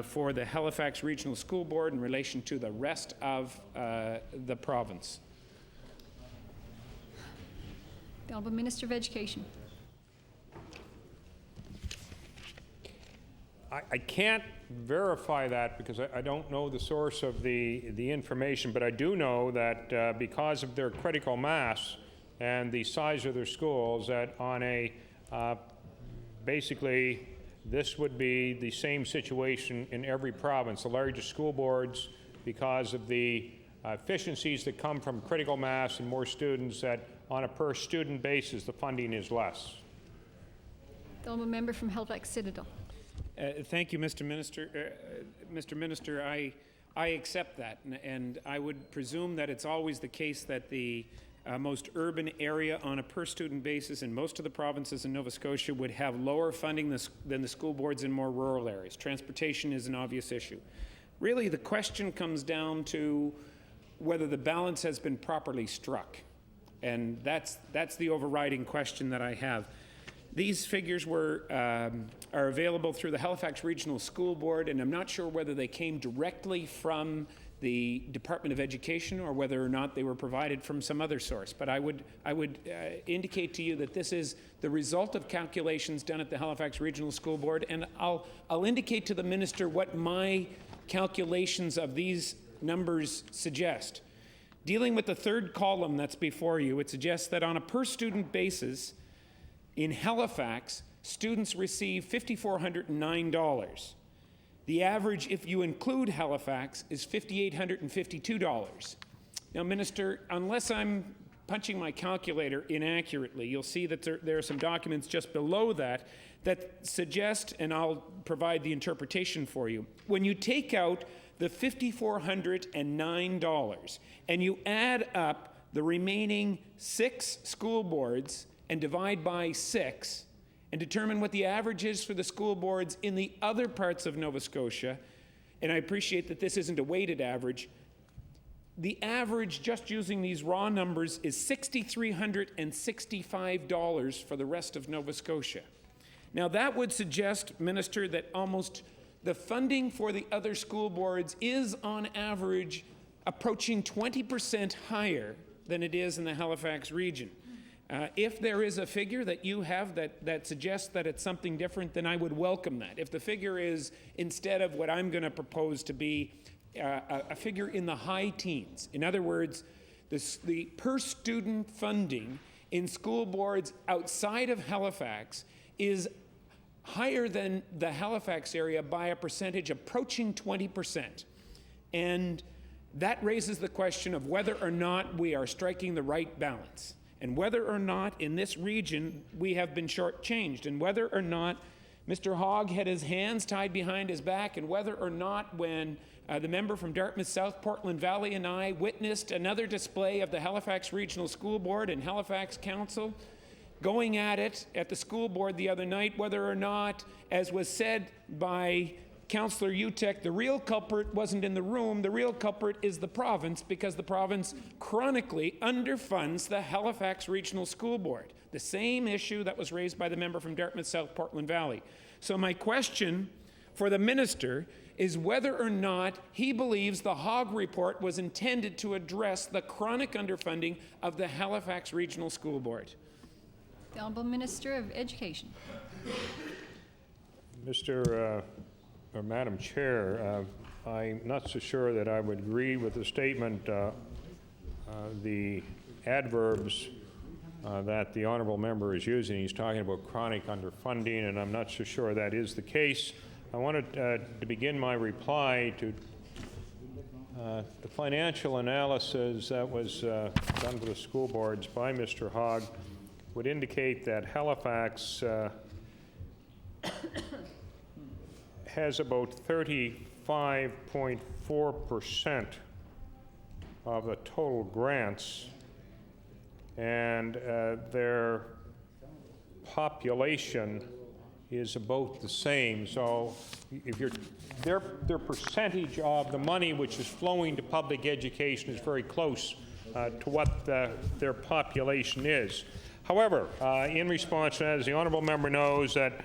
for the Halifax Regional School Board in relation to the rest of the province. The Honourable Minister of Education. I can't verify that because I don't know the source of the information, but I do know that because of their critical mass and the size of their schools, that on a basically this would be the same situation in every province. The largest school boards, because of the efficiencies that come from critical mass and more students, that on a per student basis the funding is less. The Honourable Member from Halifax Citadel. Thank you, Mr. Minister. Mr. Minister, I accept that, and I would presume that it's always the case that the most urban area on a per-student basis in most of the provinces in Nova Scotia would have lower funding than the school boards in more rural areas. Transportation is an obvious issue. Really, the question comes down to whether the balance has been properly struck, and that's the overriding question that I have. These figures are available through the Halifax Regional School Board, and I'm not sure whether they came directly from the Department of Education or whether or not they were provided from some other source. But I would indicate to you that this is the result of calculations done at the Halifax Regional School Board, and I'll indicate to the minister what my calculations of these numbers suggest. Dealing with the third column that's before you, it suggests that on a per-student basis, in Halifax, students receive $5,409. The average, if you include Halifax, is $5,852. Now, Minister, unless I'm punching my calculator inaccurately, you'll see that there are some documents just below that suggest, and I'll provide the interpretation for you. When you take out the $5,409 and you add up the remaining 6 school boards and divide by 6 and determine what the average is for the school boards in the other parts of Nova Scotia, and I appreciate that this isn't a weighted average, the average, just using these raw numbers, is $6,365 for the rest of Nova Scotia. Now that would suggest, Minister, that almost the funding for the other school boards is on average approaching 20% higher than it is in the Halifax region. If there is a figure that you have that suggests that it's something different, then I would welcome that. If the figure is, instead of what I'm going to propose to be a figure in the high teens, in other words, the per-student funding in school boards outside of Halifax is higher than the Halifax area by a percentage approaching 20%. And that raises the question of whether or not we are striking the right balance, and whether or not in this region we have been shortchanged, and whether or not Mr. Hogg had his hands tied behind his back, and whether or not when the member from Dartmouth South Portland Valley and I witnessed another display of the Halifax Regional School Board and Halifax Council going at it at the school board the other night, whether or not, as was said by Councillor Utek, the real culprit wasn't in the room, the real culprit is the province, because the province chronically underfunds the Halifax Regional School Board. The same issue that was raised by the member from Dartmouth South Portland Valley. So my question for the minister is whether or not he believes the Hogg report was intended to address the chronic underfunding of the Halifax Regional School Board. The Honourable Minister of Education. Madam Chair, I'm not so sure that I would agree with the statement, the adverbs that the honourable member is using. He's talking about chronic underfunding, and I'm not so sure that is the case. I wanted to begin my reply to the financial analysis that was done for the school boards by Mr. Hogg would indicate that Halifax has about 35.4% of the total grants, and their population is about the same. So if their percentage of the money which is flowing to public education is very close to what their population is. However, in response to that, as the honourable member knows, that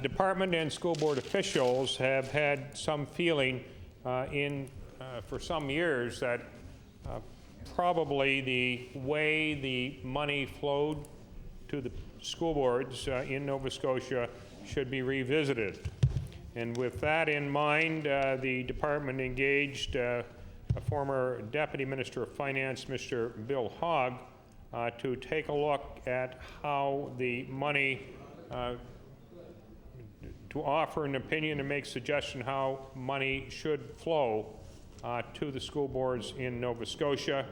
department and school board officials have had some feeling for some years that probably the way the money flowed to the school boards in Nova Scotia should be revisited. And with that in mind, the department engaged a former Deputy Minister of Finance, Mr. Bill Hogg, to take a look at how the money, to offer an opinion and make suggestion how money should flow to the school boards in Nova Scotia.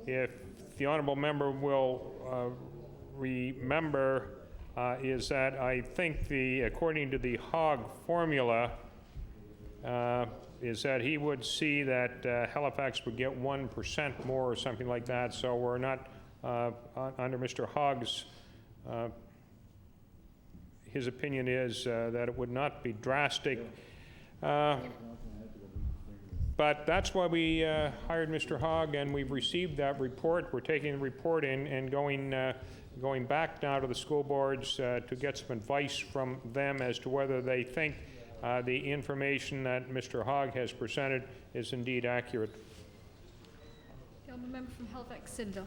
If the honourable member will remember, is that I think according to the Hogg formula, is that he would see that Halifax would get 1% more or something like that. So we're not under Mr. Hogg's. His opinion is that it would not be drastic. But that's why we hired Mr. Hogg, and we've received that report. We're taking the report in and going back now to the school boards to get some advice from them as to whether they think the information that Mr. Hogg has presented is indeed accurate. Honourable member from Halifax Citadel.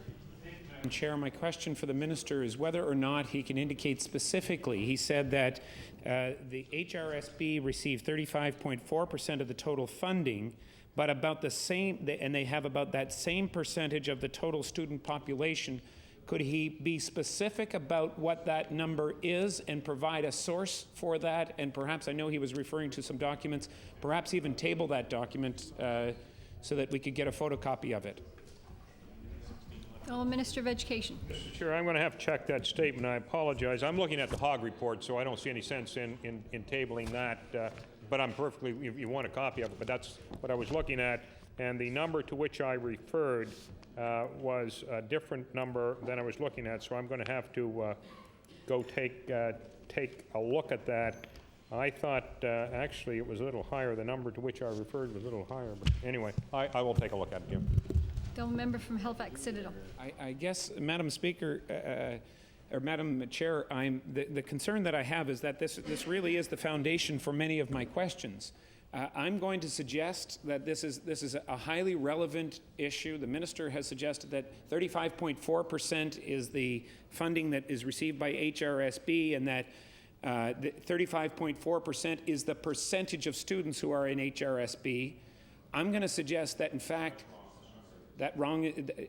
Madam Chair, my question for the minister is whether or not he can indicate specifically. He said that the HRSB received 35.4% of the total funding, but about the same, and they have about that same percentage of the total student population. Could he be specific about what that number is and provide a source for that? And perhaps, I know he was referring to some documents, perhaps even table that document so that we could get a photocopy of it. Minister of Education. Mr. Chair, I'm going to have to check that statement. I apologize. I'm looking at the Hogg report, so I don't see any sense in tabling that. But I'm perfectly, if you want a copy of it, but that's what I was looking at. And the number to which I referred was a different number than I was looking at, so I'm going to have to go take a look at that. I thought actually it was a little higher. The number to which I referred was a little higher. But anyway, I will take a look at it, Jim. Member from Halifax Citadel. I guess, Madam Speaker, or Madam Chair, the concern that I have is that this really is the foundation for many of my questions. I'm going to suggest that this is a highly relevant issue. The minister has suggested that 35.4% is the funding that is received by HRSB, and that 35.4% is the percentage of students who are in HRSB. I'm going to suggest that, in fact,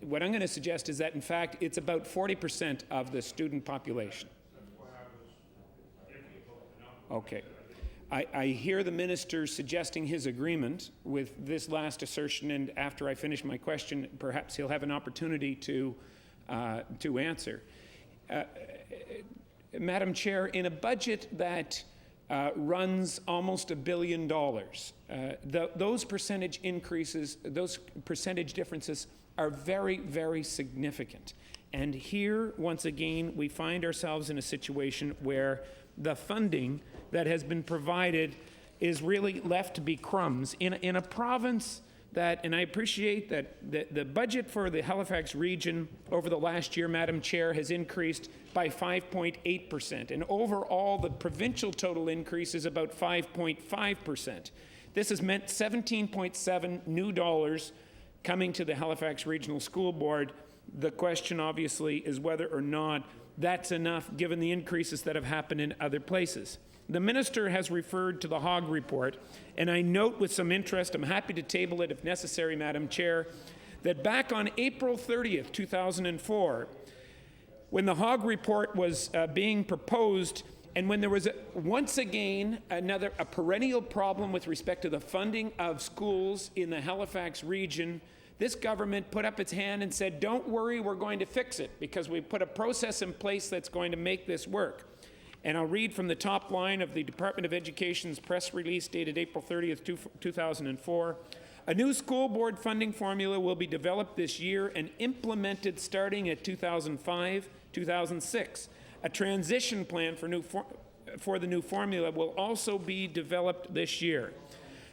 what I'm going to suggest is that, in fact, it's about 40% of the student population. Okay. I hear the minister suggesting his agreement with this last assertion, and after I finish my question, perhaps he'll have an opportunity to answer. Madam Chair, in a budget that runs almost $1 billion, those percentage increases, those percentage differences are very, very significant. And here, once again, we find ourselves in a situation where the funding that has been provided is really left to be crumbs in a province that, and I appreciate that the budget for the Halifax region over the last year, Madam Chair, has increased by 5.8%, and overall the provincial total increase is about 5.5%. This has meant 17.7 new dollars coming to the Halifax Regional School Board. The question obviously is whether or not that's enough given the increases that have happened in other places. The minister has referred to the Hogg report, and I note with some interest, I'm happy to table it if necessary, Madam Chair, that back on April 30th, 2004, when the Hogg report was being proposed, and when there was once again a perennial problem with respect to the funding of schools in the Halifax region, this government put up its hand and said, don't worry, we're going to fix it because we put a process in place that's going to make this work. And I'll read from the top line of the Department of Education's press release dated April 30th, 2004. A new school board funding formula will be developed this year and implemented starting at 2005-2006. A transition plan for the new formula will also be developed this year.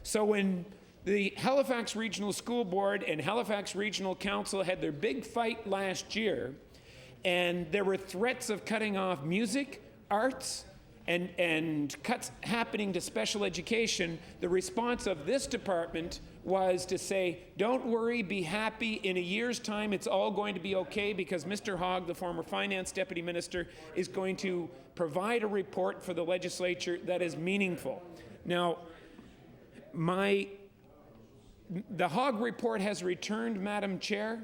So when the Halifax Regional School Board and Halifax Regional Council had their big fight last year, and there were threats of cutting off music, arts, and cuts happening to special education, the response of this department was to say, don't worry, be happy. In a year's time, it's all going to be okay because Mr. Hogg, the former finance deputy minister, is going to provide a report for the legislature that is meaningful. Now, the Hogg report has returned, Madam Chair,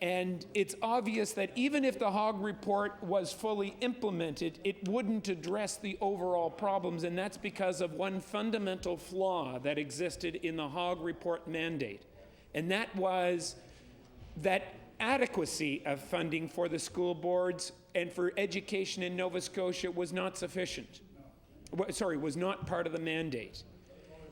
and it's obvious that even if the Hogg report was fully implemented, it wouldn't address the overall problems, and that's because of one fundamental flaw that existed in the Hogg report mandate, and that was that adequacy of funding for the school boards and for education in Nova Scotia was not sufficient. Was not part of the mandate.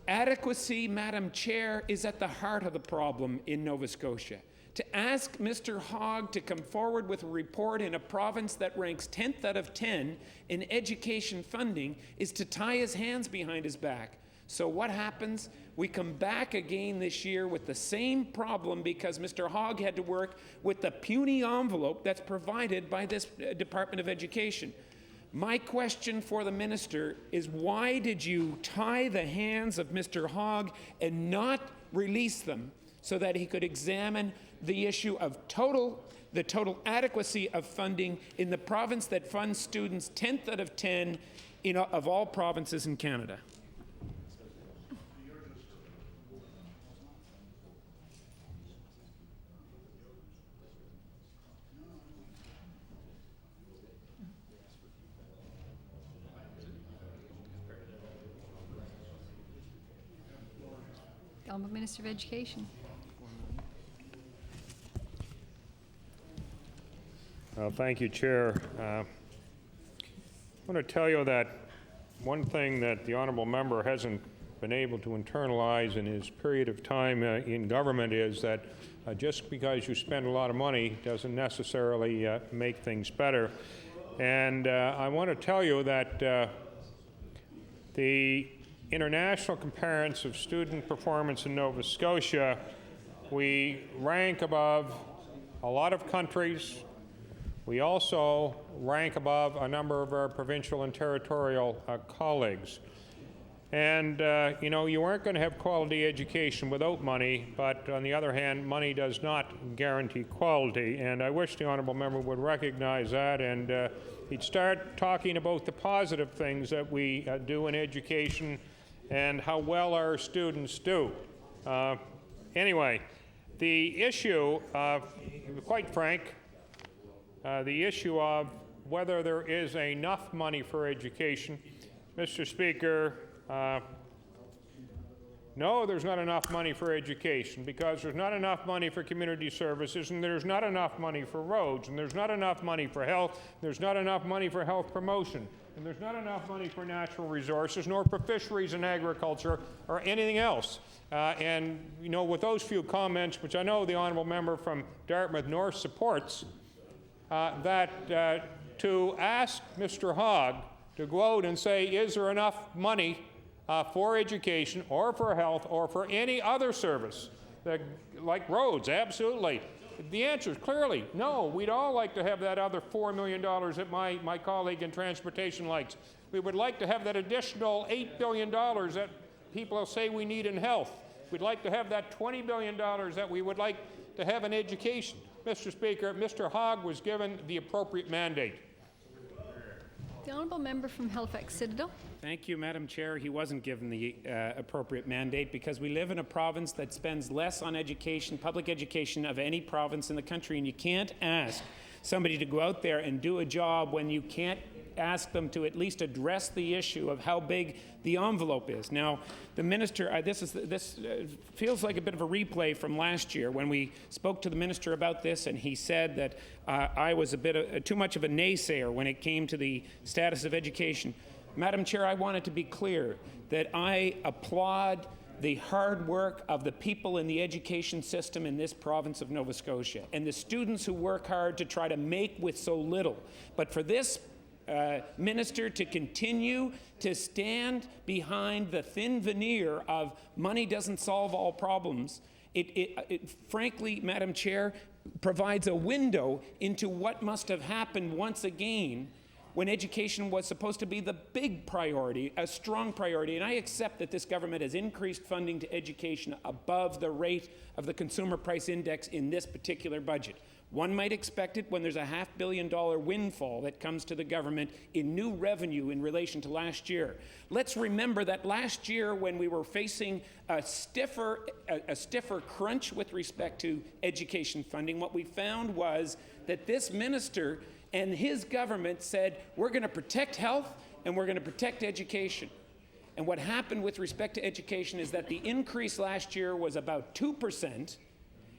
Adequacy, Madam Chair, is at the heart of the problem in Nova Scotia. To ask Mr. Hogg to come forward with a report in a province that ranks 10th out of 10 in education funding is to tie his hands behind his back. So what happens? We come back again this year with the same problem because Mr. Hogg had to work with the puny envelope that's provided by this Department of Education. My question for the minister is, why did you tie the hands of Mr. Hogg and not release them so that he could examine the issue of the total adequacy of funding in the province that funds students 10th out of 10 of all provinces in Canada? The Honourable Minister of Education. Thank you, Chair. I want to tell you that one thing that the honourable member hasn't been able to internalize in his period of time in government is that just because you spend a lot of money doesn't necessarily make things better. And I want to tell you that the international comparison of student performance in Nova Scotia, we rank above a lot of countries. We also rank above a number of our provincial and territorial colleagues. And, you know, you aren't going to have quality education without money, but on the other hand, money does not guarantee quality. And I wish the honourable member would recognize that and he'd start talking about the positive things that we do in education and how well our students do. Anyway, the issue, quite frank, the issue of whether there is enough money for education. Mr. Speaker, no, there's not enough money for education because there's not enough money for community services, and there's not enough money for roads, and there's not enough money for health, there's not enough money for health promotion, and there's not enough money for natural resources, nor for fisheries and agriculture or anything else. And, you know, with those few comments, which I know the honourable member from Dartmouth North supports, to ask Mr. Hogg to go out and say, is there enough money for education or for health or for any other service, like roads? Absolutely. The answer is clearly no. We'd all like to have that other $4 million that my colleague in transportation likes. We would like to have that additional $8 billion that people say we need in health. We'd like to have that $20 billion that we would like to have in education. Mr. Speaker, Mr. Hogg was given the appropriate mandate. The honourable member from Halifax Citadel. Thank you, Madam Chair. He wasn't given the appropriate mandate because we live in a province that spends less on education, public education, of any province in the country, and you can't ask somebody to go out there and do a job when you can't ask them to at least address the issue of how big the envelope is. Now, the minister, this feels like a bit of a replay from last year when we spoke to the minister about this, and he said that I was a bit too much of a naysayer when it came to the status of education. Madam Chair, I want it to be clear that I applaud the hard work of the people in the education system in this province of Nova Scotia and the students who work hard to try to make with so little. But for this minister to continue to stand behind the thin veneer of money doesn't solve all problems, it frankly, Madam Chair, provides a window into what must have happened once again when education was supposed to be the big priority, a strong priority. And I accept that this government has increased funding to education above the rate of the consumer price index in this particular budget. One might expect it when there's a $500 million windfall that comes to the government in new revenue in relation to last year. Let's remember that last year, when we were facing a stiffer crunch with respect to education funding, what we found was that this minister and his government said, we're going to protect health and we're going to protect education. And what happened with respect to education is that the increase last year was about 2%,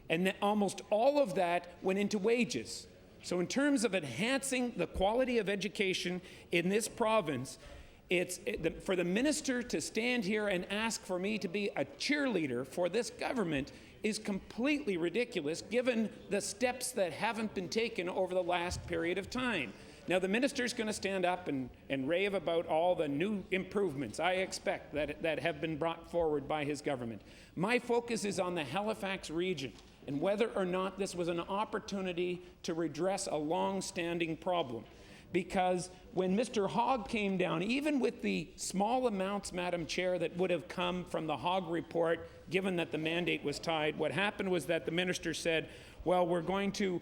and that almost all of that went into wages. So in terms of enhancing the quality of education in this province, for the minister to stand here and ask for me to be a cheerleader for this government is completely ridiculous, given the steps that haven't been taken over the last period of time. Now, the minister's going to stand up and rave about all the new improvements I expect that have been brought forward by his government. My focus is on the Halifax region and whether or not this was an opportunity to redress a long-standing problem. Because when Mr. Hogg came down, even with the small amounts, Madam Chair, that would have come from the Hogg report, given that the mandate was tied, what happened was that the minister said, well, we're going to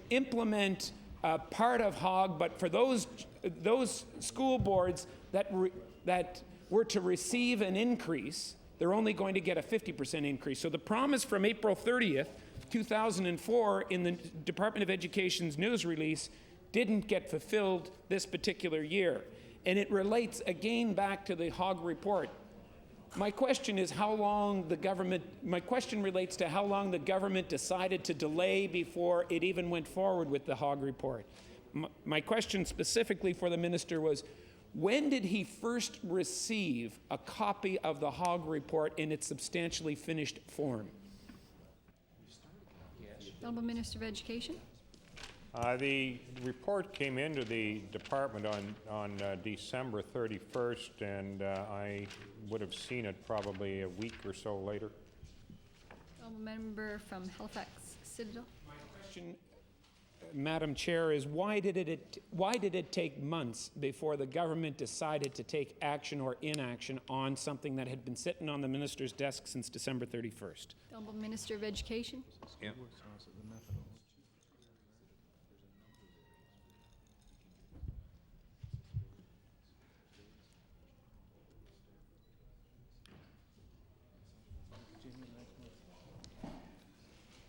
implement part of Hogg, but for those school boards that were to receive an increase, they're only going to get a 50% increase. So the promise from April 30th, 2004, in the Department of Education's news release didn't get fulfilled this particular year. And it relates again back to the Hogg report. My question is my question relates to how long the government decided to delay before it even went forward with the Hogg report. My question specifically for the minister was, when did he first receive a copy of the Hogg report in its substantially finished form? Honourable Minister of Education. The report came into the department on December 31st, and I would have seen it probably a week or so later. Honourable Member from Halifax Citadel. My question, Madam Chair, is why did it take months before the government decided to take action or inaction on something that had been sitting on the minister's desk since December 31st? Honourable Minister of Education. Yeah.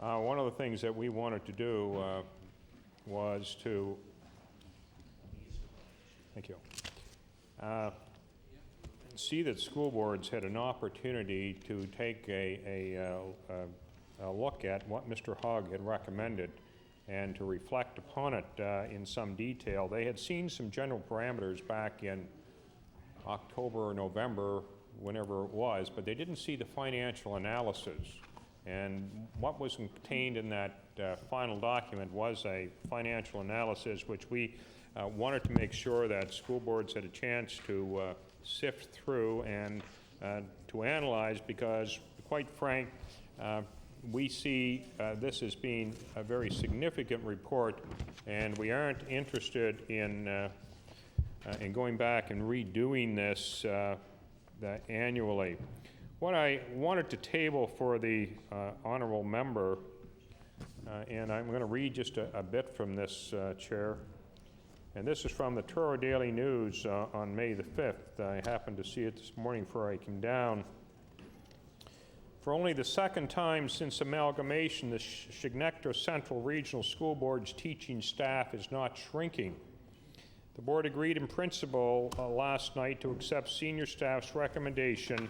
One of the things that we wanted to do was to, thank you, see that school boards had an opportunity to take a look at what Mr. Hogg had recommended and to reflect upon it in some detail. They had seen some general parameters back in October or November, whenever it was, but they didn't see the financial analysis. And what was contained in that final document was a financial analysis which we wanted to make sure that school boards had a chance to sift through and to analyze, because, quite frank, we see this as being a very significant report, and we aren't interested in going back and redoing this annually. What I wanted to table for the honourable member, and I'm going to read just a bit from this, Chair, and this is from the Truro Daily News on May the 5th. I happened to see it this morning before I came down. For only the second time since amalgamation, the Chignecto Central Regional School Board's teaching staff is not shrinking. The board agreed in principle last night to accept senior staff's recommendation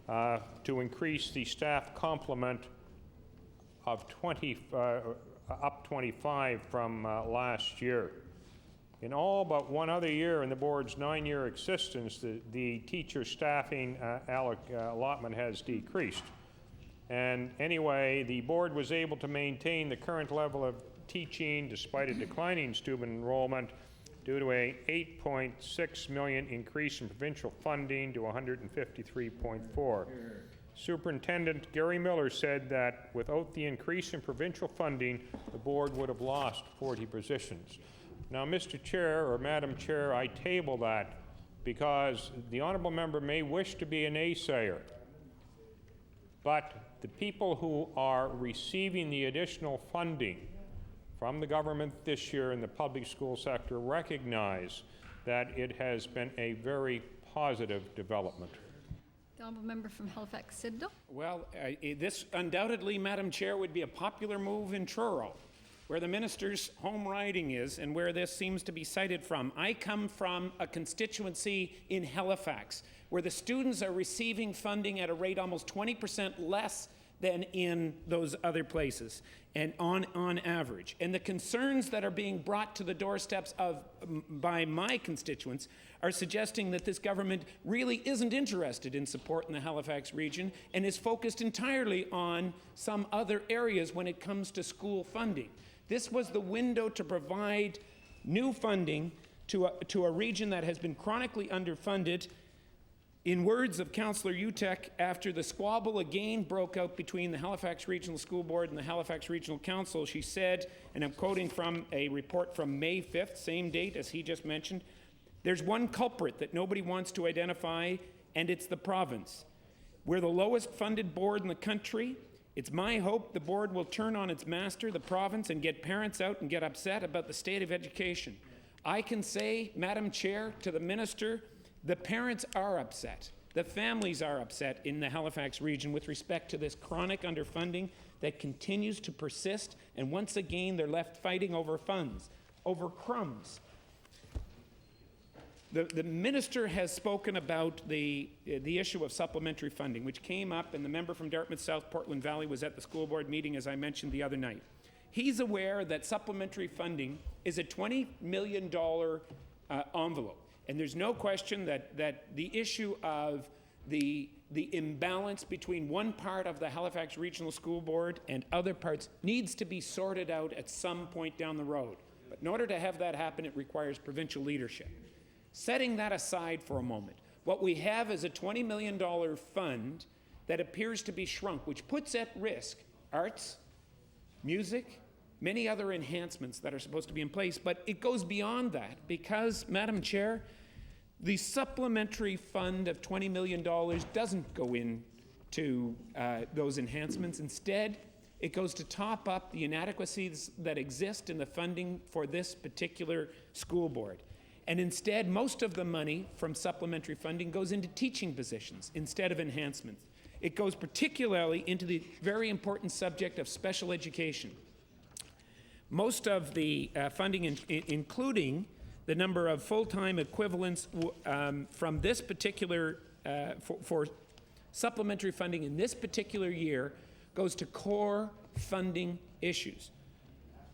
to increase the staff complement of up 25 from last year. In all but one other year in the board's 9-year existence, the teacher staffing allotment has decreased. And anyway, the board was able to maintain the current level of teaching despite a declining student enrollment due to a $8.6 million increase in provincial funding to $153.4. Superintendent Gary Miller said that without the increase in provincial funding, the board would have lost 40 positions. Now, Mr. Chair or Madam Chair, I table that because the honourable member may wish to be a naysayer, but the people who are receiving the additional funding from the government this year in the public school sector recognize that it has been a very positive development. The honourable member from Halifax Citadel. Well, this undoubtedly, Madam Chair, would be a popular move in Truro, where the minister's home riding is and where this seems to be cited from. I come from a constituency in Halifax where the students are receiving funding at a rate almost 20% less than in those other places, and on average. And the concerns that are being brought to the doorsteps by my constituents are suggesting that this government really isn't interested in supporting the Halifax region and is focused entirely on some other areas when it comes to school funding. This was the window to provide new funding to a region that has been chronically underfunded. In words of Councillor Utek, after the squabble again broke out between the Halifax Regional School Board and the Halifax Regional Council, she said, and I'm quoting from a report from May 5th, same date as he just mentioned, "There's one culprit that nobody wants to identify, and it's the province. We're the lowest funded board in the country. It's my hope the board will turn on its master, the province, and get parents out and get upset about the state of education." I can say, Madam Chair, to the minister, the parents are upset. The families are upset in the Halifax region with respect to this chronic underfunding that continues to persist, and once again they're left fighting over funds, over crumbs. The minister has spoken about the issue of supplementary funding, which came up, and the member from Dartmouth South Portland Valley was at the school board meeting, as I mentioned the other night. He's aware that supplementary funding is a $20 million envelope. And there's no question that the issue of the imbalance between one part of the Halifax Regional School Board and other parts needs to be sorted out at some point down the road. But in order to have that happen, it requires provincial leadership. Setting that aside for a moment, what we have is a $20 million fund that appears to be shrunk, which puts at risk arts, music, many other enhancements that are supposed to be in place. But it goes beyond that because, Madam Chair, the supplementary fund of $20 million doesn't go into those enhancements. Instead, it goes to top up the inadequacies that exist in the funding for this particular school board. And instead, most of the money from supplementary funding goes into teaching positions instead of enhancements. It goes particularly into the very important subject of special education. Most of the funding, including the number of full-time equivalents from this particular, for supplementary funding in this particular year, goes to core funding issues.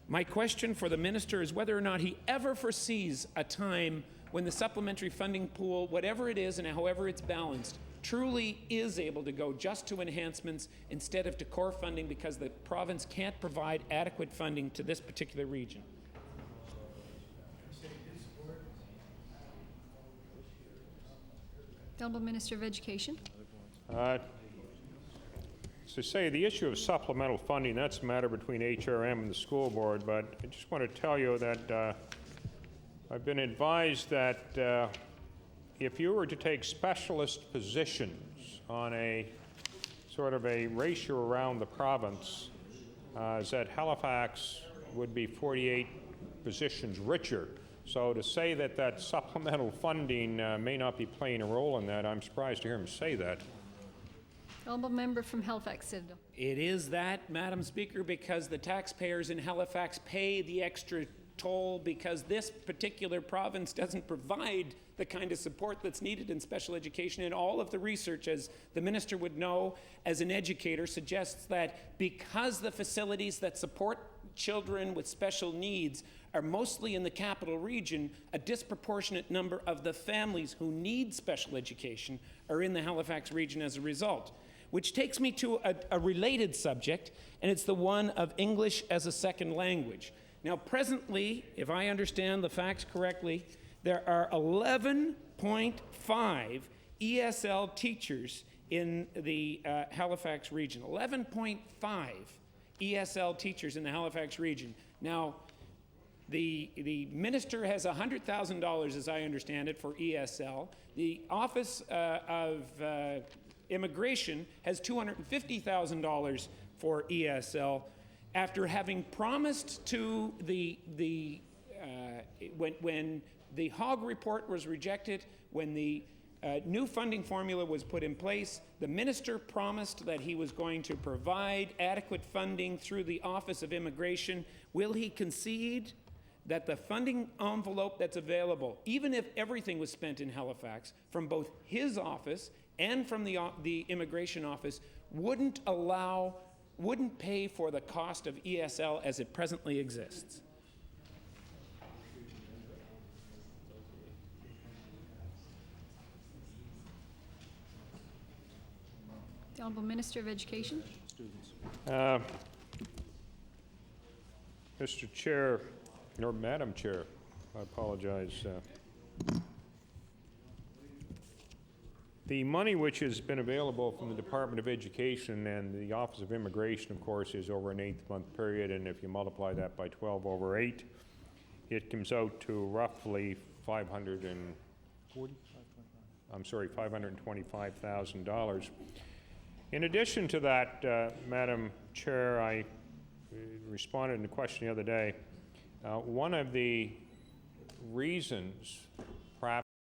My question for the minister is whether or not he ever foresees a time when the supplementary funding pool, whatever it is and however it's balanced, truly is able to go just to enhancements instead of to core funding because the province can't provide adequate funding to this particular region. The Honourable Minister of Education. To say the issue of supplemental funding, that's a matter between HRM and the school board, but I just want to tell you that I've been advised that if you were to take specialist positions on a sort of a ratio around the province, is that Halifax would be 48 positions richer. So to say that supplemental funding may not be playing a role in that, I'm surprised to hear him say that. Honourable member from Halifax Citadel. It is that, Madam Speaker, because the taxpayers in Halifax pay the extra toll because this particular province doesn't provide the kind of support that's needed in special education. And all of the research, as the minister would know as an educator, suggests that because the facilities that support children with special needs are mostly in the capital region, a disproportionate number of the families who need special education are in the Halifax region as a result. Which takes me to a related subject, and it's the one of English as a second language. Now, presently, if I understand the facts correctly, there are 11.5 ESL teachers in the Halifax region. 11.5 ESL teachers in the Halifax region. Now, the minister has $100,000, as I understand it, for ESL. The Office of Immigration has $250,000 for ESL, after having promised to when the Hogg report was rejected, when the new funding formula was put in place, the minister promised that he was going to provide adequate funding through the Office of Immigration. Will he concede that the funding envelope that's available, even if everything was spent in Halifax, from both his office and from the Immigration Office, wouldn't pay for the cost of ESL as it presently exists? The Honourable Minister of Education. Mr. Chair, or Madam Chair, I apologize. The money which has been available from the Department of Education and the Office of Immigration, of course, is over an 8-month period, and if you multiply that by 12 over 8, it comes out to roughly $525,000. In addition to that, Madam Chair, I responded to a question the other day. One of the reasons